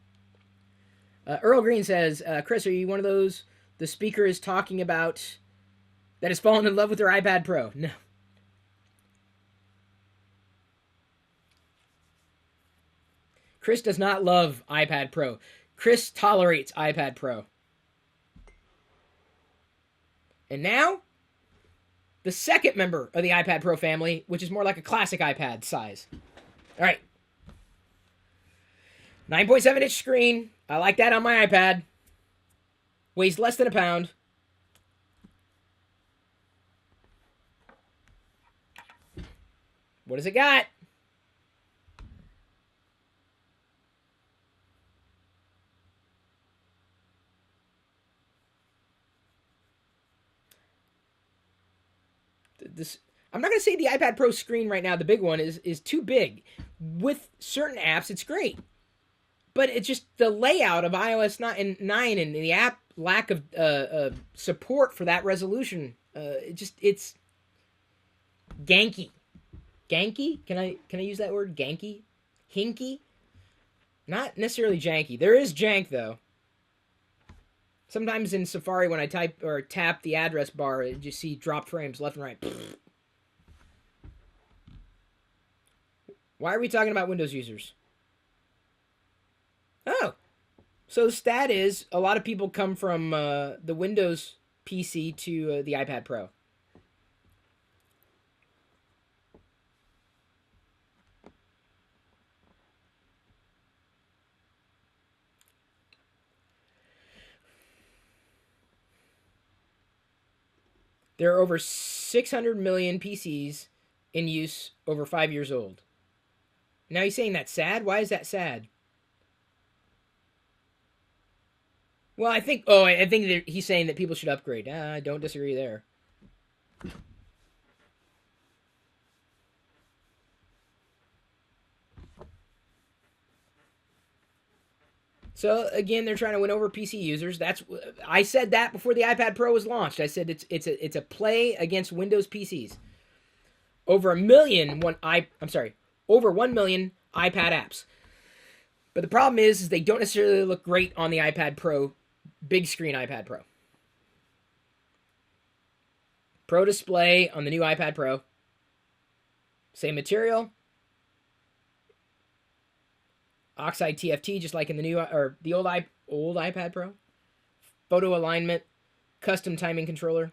Earl Green says, Chris, are you one of those the speaker is talking about that has fallen in love with their iPad Pro? No. Chris does not love iPad Pro. Chris tolerates iPad Pro. And now, the second member of the iPad Pro family, which is more like a classic iPad size. All right. 9.7-inch screen. I like that on my iPad. Weighs less than a pound. What does it got? I'm not going to say the iPad Pro screen right now, the big one, is too big. With certain apps, it's great. But it's just the layout of iOS 9 and the app lack of support for that resolution. It's ganky. Ganky? Can I use that word? Ganky? Hinky? Not necessarily janky. There is jank, though. Sometimes in Safari, when I type or tap the address bar, you just see dropped frames left and right. Why are we talking about Windows users? Oh, so the stat is a lot of people come from the Windows PC to the iPad Pro. There are over 600 million PCs in use over 5 years old. Now he's saying that's sad? Why is that sad? Well, I think that he's saying that people should upgrade. I don't disagree there. So again, they're trying to win over PC users. I said that before the iPad Pro was launched. I said it's a play against Windows PCs. Over 1 million iPad apps. But the problem is they don't necessarily look great on the iPad Pro, big screen iPad Pro. Pro display on the new iPad Pro. Same material. Oxide TFT, just like in the new or the old iPad Pro. Photo alignment, custom timing controller.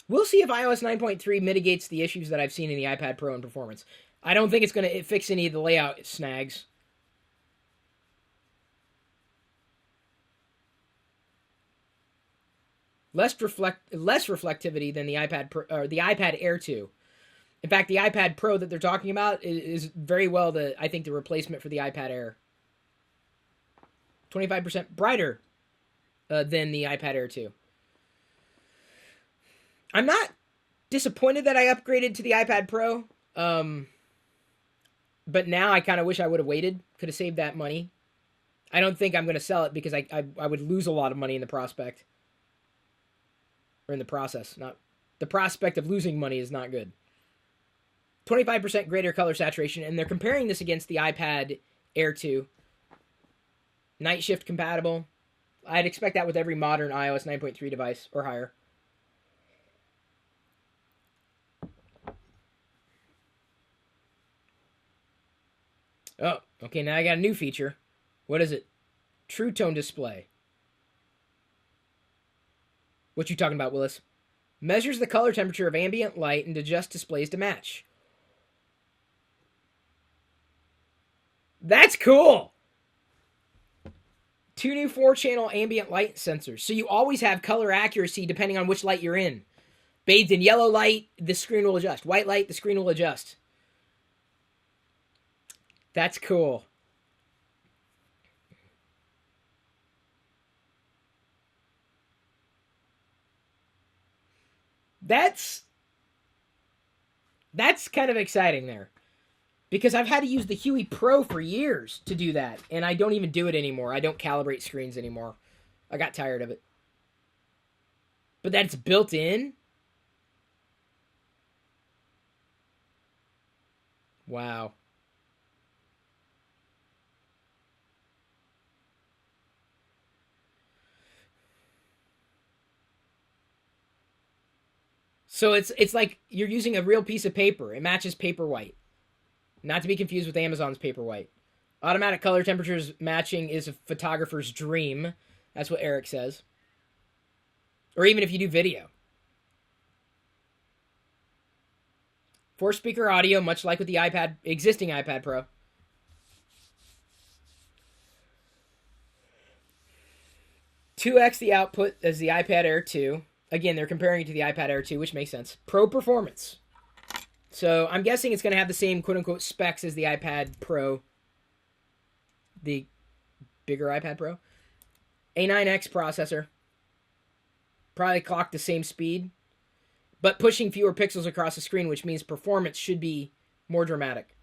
We'll see if iOS 9.3 mitigates the issues that I've seen in the iPad Pro in performance. I don't think it's going to fix any of the layout snags. Less reflectivity than the iPad Pro, or the iPad Air 2. In fact, the iPad Pro that they're talking about is very well I think the replacement for the iPad Air. 25% brighter than the iPad Air 2. I'm not disappointed that I upgraded to the iPad Pro. But now I kind of wish I would have waited. Could have saved that money. I don't think I'm going to sell it because I would lose a lot of money in the prospect. Or in the process. Not the prospect of losing money is not good. 25% greater color saturation, and they're comparing this against the iPad Air 2. Night shift compatible. I'd expect that with every modern iOS 9.3 device or higher. Oh, okay, now I got a new feature. What is it? True Tone Display. What you talking about, Willis? Measures the color temperature of ambient light and adjusts displays to match. That's cool! 2 new 4-channel ambient light sensors. So you always have color accuracy depending on which light you're in. Bathed in yellow light, the screen will adjust. White light, the screen will adjust. That's cool. That's kind of exciting there. Because I've had to use the Huey Pro for years to do that. And I don't even do it anymore. I don't calibrate screens anymore. I got tired of it. But that's built in? Wow. So it's like you're using a real piece of paper. It matches Paperwhite. Not to be confused with Amazon's Paperwhite. Automatic color temperatures matching is a photographer's dream. That's what Eric says. Or even if you do video. 4-speaker audio, much like with the existing iPad Pro. $2x the output as the iPad Air 2. Again, they're comparing it to the iPad Air 2, which makes sense. Pro performance. So I'm guessing it's going to have the same quote-unquote specs as the iPad Pro. The bigger iPad Pro. A9X processor. Probably clock the same speed. But pushing fewer pixels across the screen, which means performance should be more dramatic.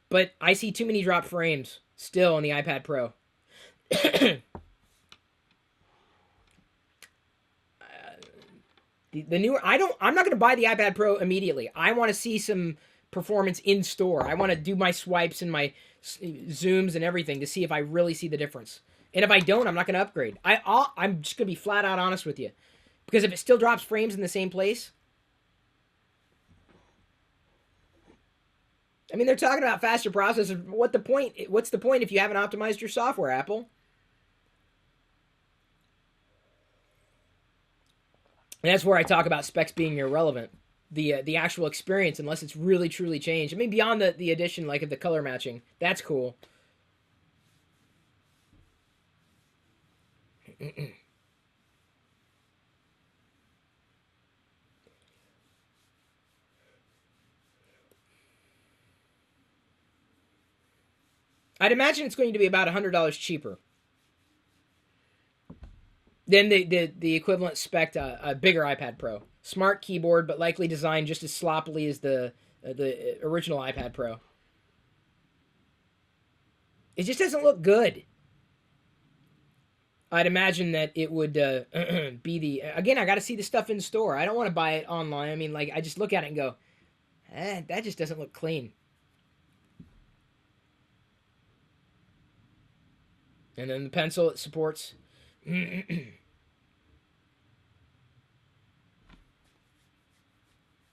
But I see too many drop frames still on the iPad Pro. The newer, I'm not going to buy the iPad Pro immediately. I want to see some performance in store. I want to do my swipes and my zooms and everything to see if I really see the difference. And if I don't, I'm not going to upgrade. I'm just going to be flat out honest with you. Because if it still drops frames in the same place, I mean, they're talking about faster processors. What's the point if you haven't optimized your software, Apple? And that's where I talk about specs being irrelevant. The actual experience, unless it's really truly changed. I mean, beyond the addition, like of the color matching, that's cool. I'd imagine it's going to be about $100 cheaper than the equivalent spec a bigger iPad Pro. Smart keyboard, but likely designed just as sloppily as the original iPad Pro. It just doesn't look good. I'd imagine that it would be the... Again, I got to see the stuff in store. I don't want to buy it online. I mean, like, I just look at it and go, that just doesn't look clean. And then the pencil it supports.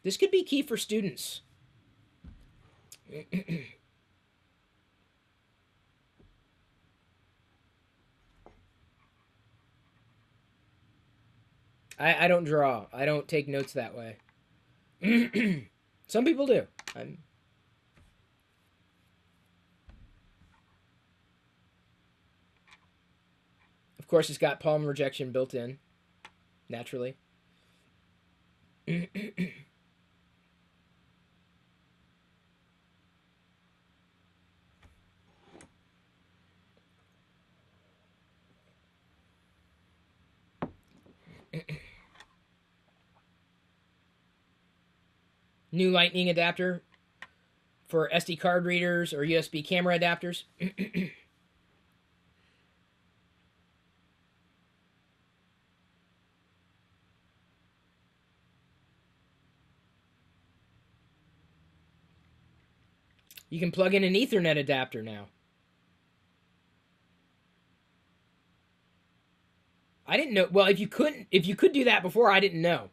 This could be key for students. I don't draw. I don't take notes that way. Some people do. Of course, it's got palm rejection built in, naturally. New Lightning adapter for SD card readers or USB camera adapters. You can plug in an Ethernet adapter now. I didn't know. Well, if you could do that before, I didn't know.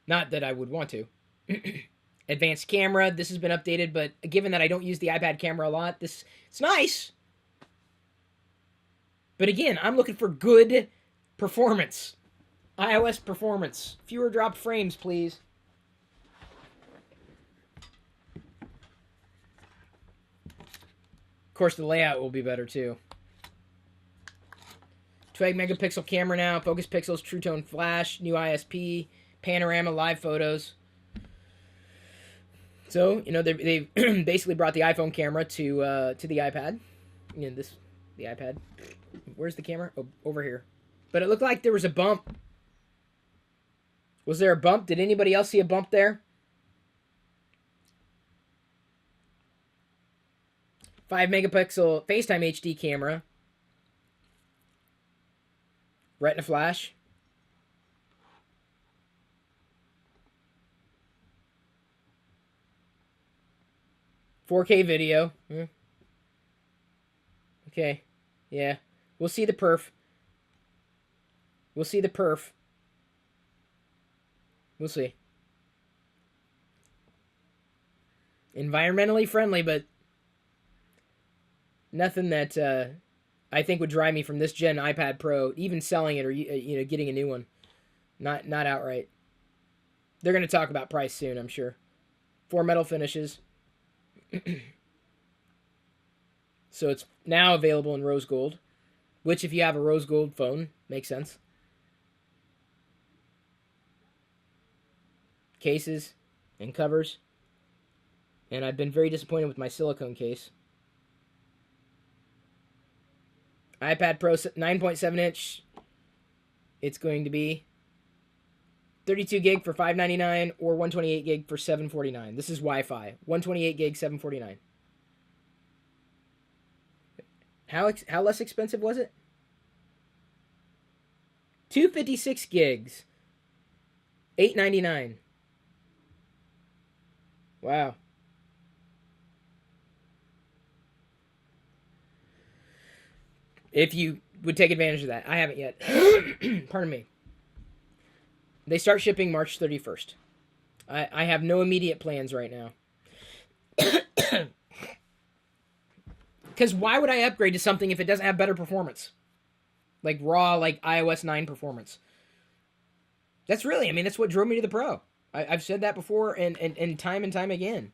Not that I would want to. Advanced camera. This has been updated, but given that I don't use the iPad camera a lot, it's nice. But again, I'm looking for good performance. iOS performance. Fewer dropped frames, please. Of course, the layout will be better too. 12 megapixel camera now, focus pixels, True Tone flash, new ISP, panorama, live photos. So, you know, they've basically brought the iPhone camera to the iPad. You know, the iPad. Where's the camera? Oh, over here. But it looked like there was a bump. Was there a bump? Did anybody else see a bump there? 5 megapixel FaceTime HD camera. Retina flash. "4K video." Okay. Yeah. We'll see the perf. We'll see the perf. We'll see. Environmentally friendly, but nothing that I think would drive me from this gen iPad Pro, even selling it or getting a new one. Not outright. They're going to talk about price soon, I'm sure. 4 metal finishes. So it's now available in rose gold, which if you have a rose gold phone, makes sense. Cases and covers. And I've been very disappointed with my silicone case. iPad Pro 9.7 inch. It's going to be 32 gig for $599 or 128 gig for $749. This is Wi-Fi. 128 gig, $749. How less expensive was it? 256 gigs. $899. Wow. If you would take advantage of that. I haven't yet. Pardon me. They start shipping March 31st. I have no immediate plans right now. Because why would I upgrade to something if it doesn't have better performance? Like raw, like iOS 9 performance. That's what drove me to the Pro. I've said that before and time again.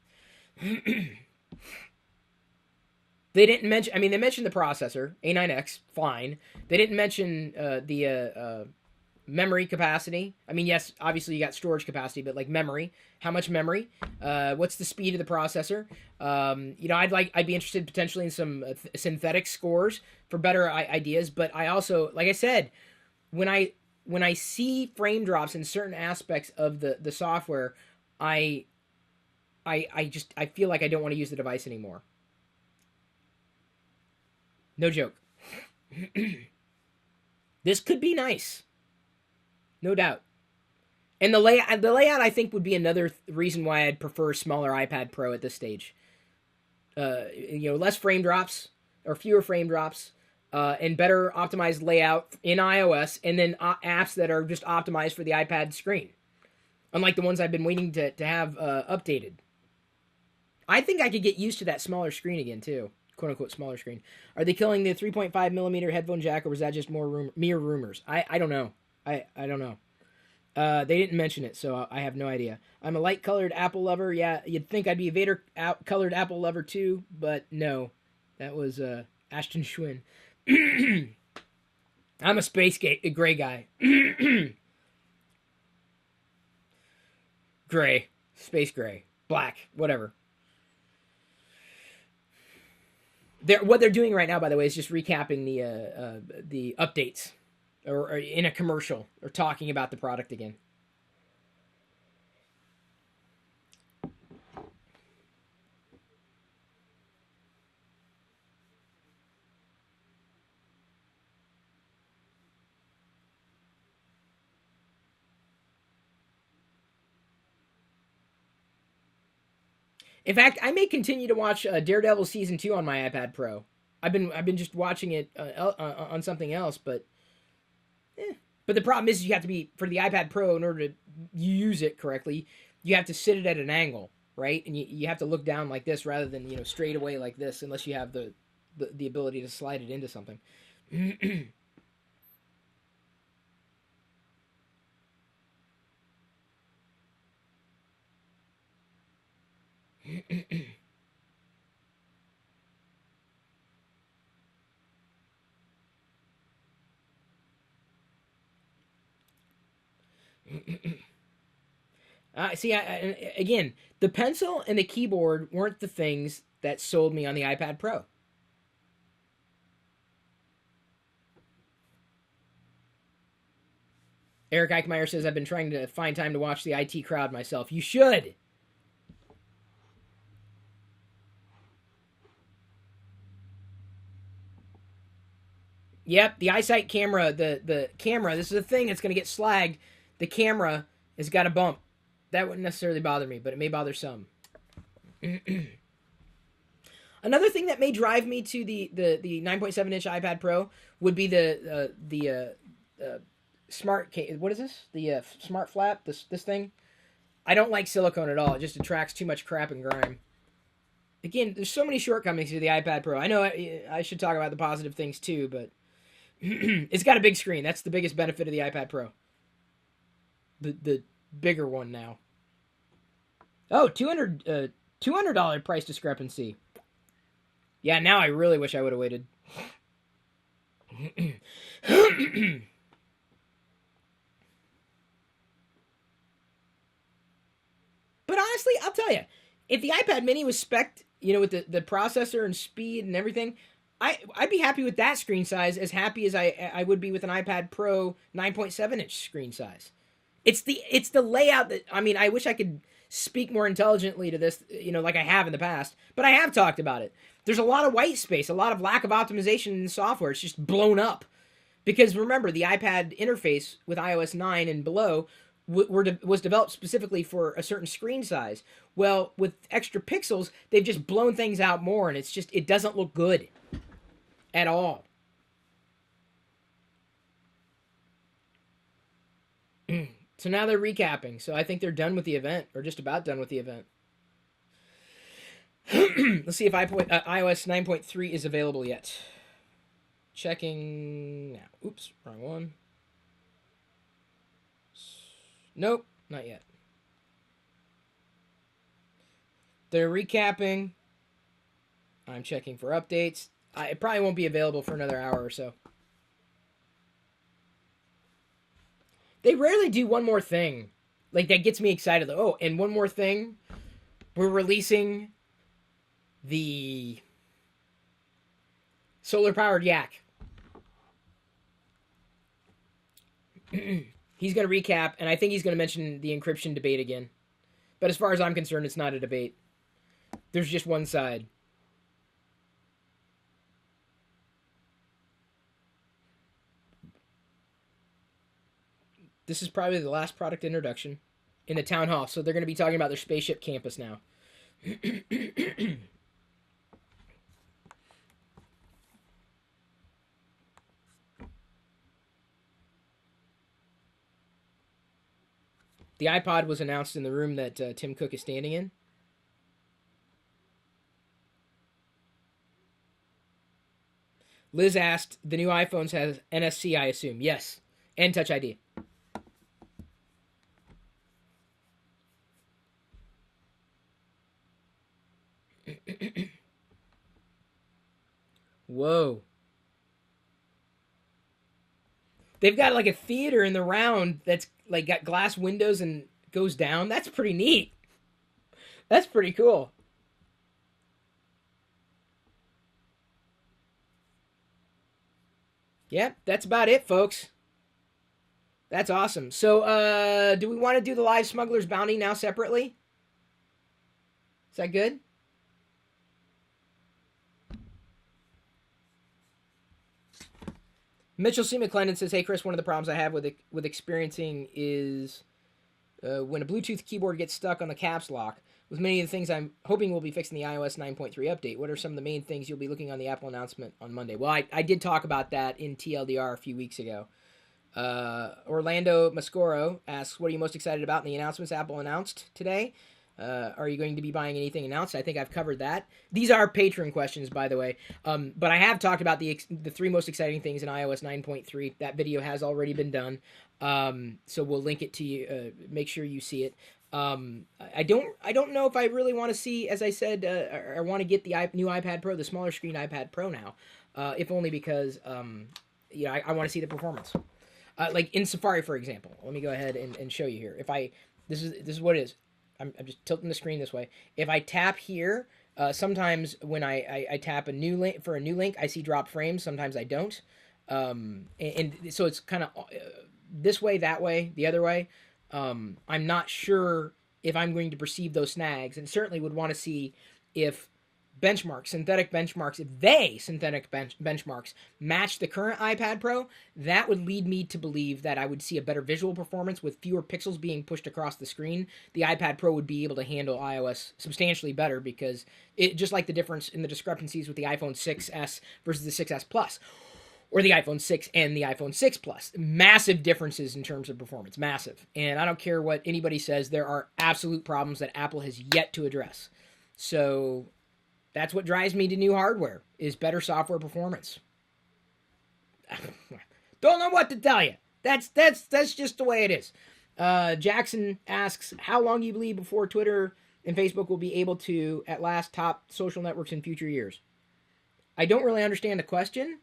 They didn't mention, they mentioned the processor, A9X, fine. They didn't mention the memory capacity. Yes, obviously you got storage capacity, but like memory. How much memory? What's the speed of the processor? I'd be interested potentially in some synthetic scores for better ideas, but I also, like I said, when I see frame drops in certain aspects of the software, I feel like I don't want to use the device anymore. No joke. This could be nice. No doubt. And the layout I think would be another reason why I'd prefer a smaller iPad Pro at this stage. Less frame drops or fewer frame drops, and better optimized layout in iOS, and then apps that are just optimized for the iPad screen. Unlike the ones I've been waiting to have updated. I think I could get used to that smaller screen again too. "Quote unquote smaller screen." Are they killing the 3.5 millimeter headphone jack, or was that just mere rumors? I don't know. I don't know. They didn't mention it, so I have no idea. I'm a light colored Apple lover. Yeah, you'd think I'd be a Vader colored Apple lover too, but no. That was Ashton Schwinn. I'm a space gray guy. Gray. Space gray. Black. Whatever. What they're doing right now, by the way, is just recapping the updates, or in a commercial, or talking about the product again. In fact, I may continue to watch Daredevil season 2 on my iPad Pro. I've been just watching it on something else, but but the problem is you have to be for the iPad Pro in order to use it correctly. You have to sit it at an angle, right? And you have to look down like this rather than straight away like this, unless you have the ability to slide it into something. Again, the pencil and the keyboard weren't the things that sold me on the iPad Pro. Eric Eichmeyer says, I've been trying to find time to watch the IT Crowd myself. You should. Yep, the EyeSight camera, the camera, this is a thing that's going to get slagged. The camera has got a bump. That wouldn't necessarily bother me, but it may bother some. Another thing that may drive me to the 9.7-inch iPad Pro would be the smart... What is this? The smart flap? This thing? I don't like silicone at all. It just attracts too much crap and grime. Again, there's so many shortcomings to the iPad Pro. I know I should talk about the positive things too, but it's got a big screen. That's the biggest benefit of the iPad Pro. The bigger one now. Oh, $200 price discrepancy. Yeah, now I really wish I would have waited. But honestly, I'll tell you, if the iPad Mini was spec'd, with the processor and speed and everything, I'd be happy with that screen size, as happy as I would be with an iPad Pro 9.7-inch screen size. It's the layout that, I wish I could speak more intelligently to this, like I have in the past, but I have talked about it. There's a lot of white space, a lot of lack of optimization in the software. It's just blown up. Because remember, the iPad interface with iOS 9 and below was developed specifically for a certain screen size. Well, with extra pixels, they've just blown things out more, and it doesn't look good at all. So now they're recapping. So I think they're done with the event, or just about done with the event. Let's see if iOS 9.3 is available yet. Checking now. Oops, wrong one. Nope, not yet. They're recapping. I'm checking for updates. It probably won't be available for another hour or so. They rarely do one more thing. Like, that gets me excited. Oh, and one more thing. We're releasing the solar-powered yak. He's going to recap, and I think he's going to mention the encryption debate again. But as far as I'm concerned, it's not a debate. There's just one side. This is probably the last product introduction in the town hall, so they're going to be talking about their spaceship campus now. The iPod was announced in the room that Tim Cook is standing in. Liz asked, the new iPhones has NFC, I assume. Yes, and Touch ID. Whoa. They've got like a theater in the round that's like got glass windows and goes down. That's pretty neat. That's pretty cool. Yep, that's about it, folks. That's awesome. So, do we want to do the live Smuggler's Bounty now separately? Is that good? Mitchell C. McClendon says, hey, Chris, one of the problems I have with experiencing is when a Bluetooth keyboard gets stuck on the caps lock. With many of the things I'm hoping will be fixed in the iOS 9.3 update, what are some of the main things you'll be looking on the Apple announcement on Monday? Well, I did talk about that in TLDR a few weeks ago. Orlando Mascoro asks, what are you most excited about in the announcements Apple announced today? Are you going to be buying anything announced? I think I've covered that. These are patron questions, by the way. But I have talked about the 3 most exciting things in iOS 9.3. That video has already been done. So we'll link it to you. Make sure you see it. I don't know if I really want to see, as I said, I want to get the new iPad Pro, the smaller screen iPad Pro now, if only because I want to see the performance. Like in Safari, for example. Let me go ahead and show you here. This is what it is. I'm just tilting the screen this way. If I tap here, sometimes when I tap a new link for a new link, I see drop frames. Sometimes I don't. And so it's kind of this way, that way, the other way. I'm not sure if I'm going to perceive those snags, and certainly would want to see if synthetic benchmarks match the current iPad Pro. That would lead me to believe that I would see a better visual performance with fewer pixels being pushed across the screen. The iPad Pro would be able to handle iOS substantially better because it just like the difference in the discrepancies with the iPhone 6s versus the 6s Plus. Or the iPhone 6 and the iPhone 6 Plus. Massive differences in terms of performance. Massive. And I don't care what anybody says, there are absolute problems that Apple has yet to address. So that's what drives me to new hardware, is better software performance. Don't know what to tell you. That's just the way it is. Jackson asks, how long do you believe before Twitter and Facebook will be able to, at last, top social networks in future years? I don't really understand the question.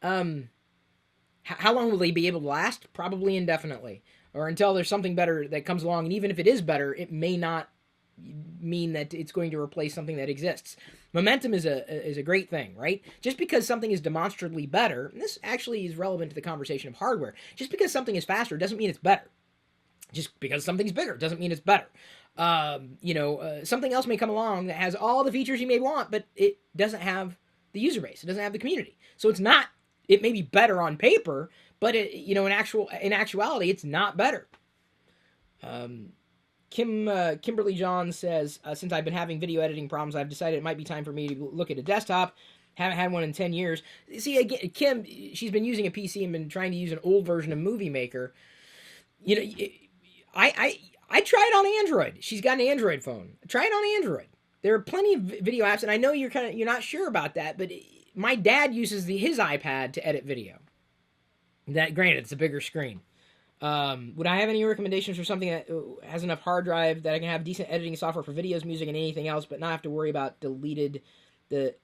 How long will they be able to last? Probably indefinitely, or until there's something better that comes along. And even if it is better, it may not mean that it's going to replace something that exists. Momentum is a great thing, right? Just because something is demonstrably better, and this actually is relevant to the conversation of hardware, just because something is faster doesn't mean it's better. Just because something's bigger doesn't mean it's better. Something else may come along that has all the features you may want, but it doesn't have the user base. It doesn't have the community. So it's not. It may be better on paper, but in actuality, it's not better. Kimberly John says, since I've been having video editing problems, I've decided it might be time for me to look at a desktop. Haven't had one in 10 years. See, again, Kim, she's been using a PC and been trying to use an old version of Movie Maker. I tried on Android. She's got an Android phone. Try it on Android. There are plenty of video apps, and I know you're not sure about that, but my dad uses his iPad to edit video. That, granted, it's a bigger screen. Would I have any recommendations for something that has enough hard drive that I can have decent editing software for videos, music, and anything else, but not have to worry about deleted the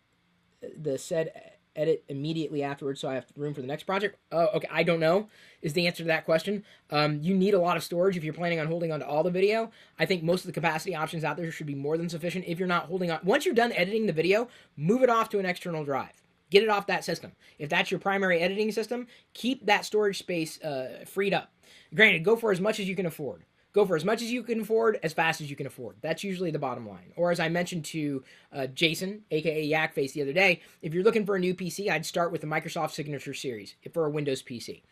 said edit immediately afterwards, so I have room for the next project? Okay, I don't know is the answer to that question. You need a lot of storage if you're planning on holding on to all the video. I think most of the capacity options out there should be more than sufficient. If you're not holding on, once you're done editing the video, move it off to an external drive. Get it off that system. If that's your primary editing system, keep that storage space freed up. Granted, go for as much as you can afford. Go for as much as you can afford, as fast as you can afford. That's usually the bottom line. Or as I mentioned to Jason, a.k.a. Yakface, the other day, if you're looking for a new PC, I'd start with the Microsoft Signature Series for a Windows PC.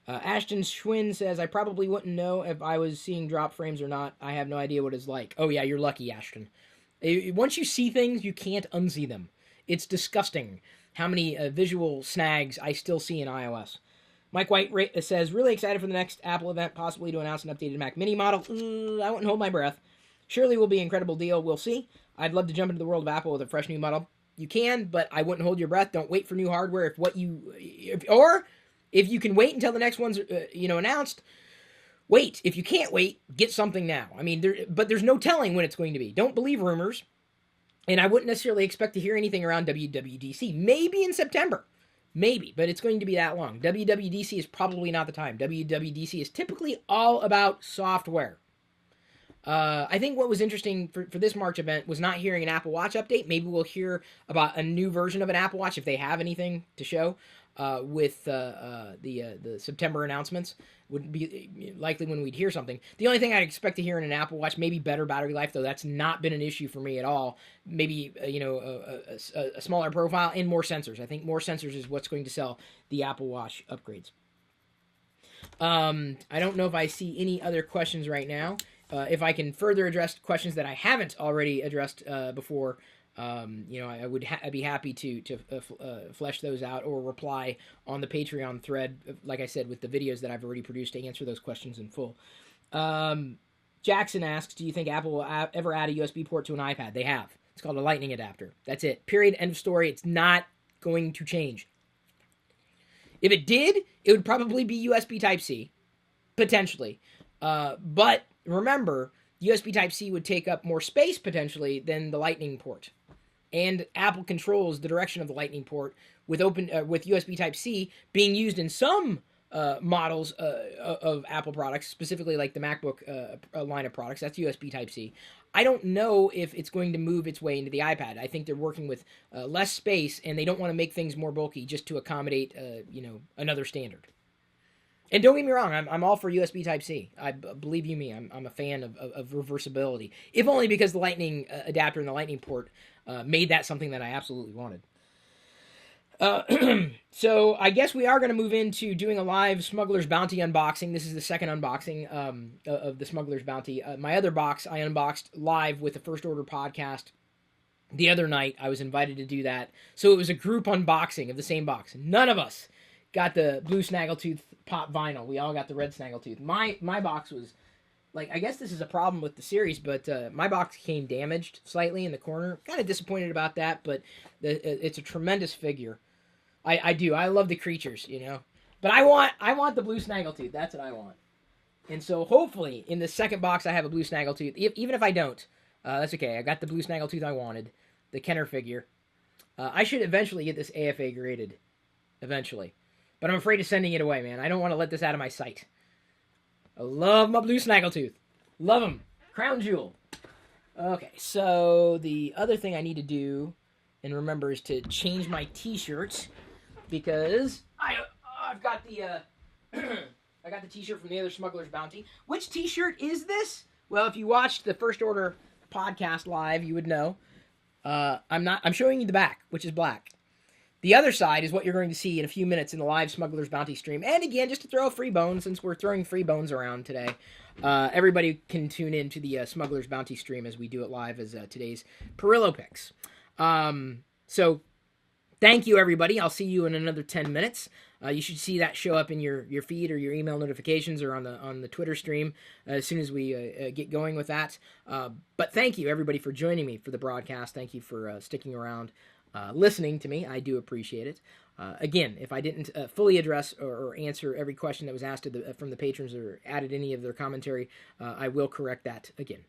Ashton Schwinn says, I probably wouldn't know if I was seeing drop frames or not. I have no idea what it's like. Oh yeah, you're lucky, Ashton. Once you see things, you can't unsee them. It's disgusting how many visual snags I still see in iOS. Mike White says, really excited for the next Apple event, possibly to announce an updated Mac Mini model. I wouldn't hold my breath. Surely will be an incredible deal. We'll see. I'd love to jump into the world of Apple with a fresh new model. You can, but I wouldn't hold your breath. Don't wait for new hardware. If you can wait until the next one's announced, wait. If you can't wait, get something now. I mean, there's no telling when it's going to be. Don't believe rumors. And I wouldn't necessarily expect to hear anything around WWDC. Maybe in September. Maybe, but it's going to be that long. WWDC is probably not the time. WWDC is typically all about software. I think what was interesting for this March event was not hearing an Apple Watch update. Maybe we'll hear about a new version of an Apple Watch if they have anything to show with the September announcements. Would be likely when we'd hear something. The only thing I'd expect to hear in an Apple Watch, maybe better battery life, though that's not been an issue for me at all. Maybe a smaller profile and more sensors. I think more sensors is what's going to sell the Apple Watch upgrades. I don't know if I see any other questions right now. if I can further address questions that I haven't already addressed before, I'd be happy to flesh those out or reply on the Patreon thread, like I said, with the videos that I've already produced to answer those questions in full. Jackson asks, do you think Apple will ever add a USB port to an iPad? They have. It's called a Lightning adapter. That's it. Period. End of story. It's not going to change. If it did, it would probably be USB Type-C, potentially. But remember, USB Type-C would take up more space, potentially, than the Lightning port. And Apple controls the direction of the Lightning port with USB Type-C being used in some models of Apple products, specifically like the MacBook line of products. That's USB Type-C. I don't know if it's going to move its way into the iPad. I think they're working with less space, and they don't want to make things more bulky just to accommodate, another standard. And don't get me wrong, I'm all for USB Type-C. Believe you me, I'm a fan of reversibility. If only because the Lightning adapter and the Lightning port made that something that I absolutely wanted. So I guess we are going to move into doing a live Smuggler's Bounty unboxing. This is the second unboxing of the Smuggler's Bounty. My other box I unboxed live with the First Order podcast the other night. I was invited to do that. So it was a group unboxing of the same box. None of us got the blue Snaggletooth pop vinyl. We all got the red Snaggletooth. My box was, I guess this is a problem with the series, but my box came damaged slightly in the corner. Kind of disappointed about that, but it's a tremendous figure. I do. I love the creatures, But I want the blue Snaggletooth. That's what I want. And so hopefully in the second box I have a blue Snaggletooth. Even if I don't, that's okay. I got the blue Snaggletooth I wanted. The Kenner figure. I should eventually get this AFA graded. Eventually. But I'm afraid of sending it away, man. I don't want to let this out of my sight. I love my blue Snaggletooth. Love him. Crown jewel. Okay, so the other thing I need to do and remember is to change my t-shirts because I've got the I got the t-shirt from the other Smuggler's Bounty. Which t-shirt is this? Well, if you watched the First Order podcast live, you would know. I'm showing you the back, which is black. The other side is what you're going to see in a few minutes in the live Smuggler's Bounty stream. And again, just to throw a free bone, since we're throwing free bones around today, everybody can tune in to the Smuggler's Bounty stream as we do it live as today's Pirillo picks. So thank you, everybody. I'll see you in another 10 minutes. You should see that show up in your feed or your email notifications or on the Twitter stream as soon as we get going with that. But thank you, everybody, for joining me for the broadcast. Thank you for sticking around, listening to me. I do appreciate it. Again, if I didn't fully address or answer every question that was asked from the patrons or added any of their commentary, I will correct that again.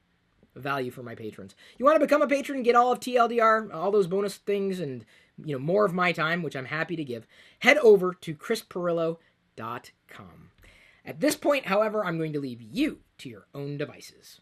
Value for my patrons. You want to become a patron and get all of TLDR, all those bonus things, and more of my time, which I'm happy to give, head over to chrispirillo.com. At this point, however, I'm going to leave you to your own devices.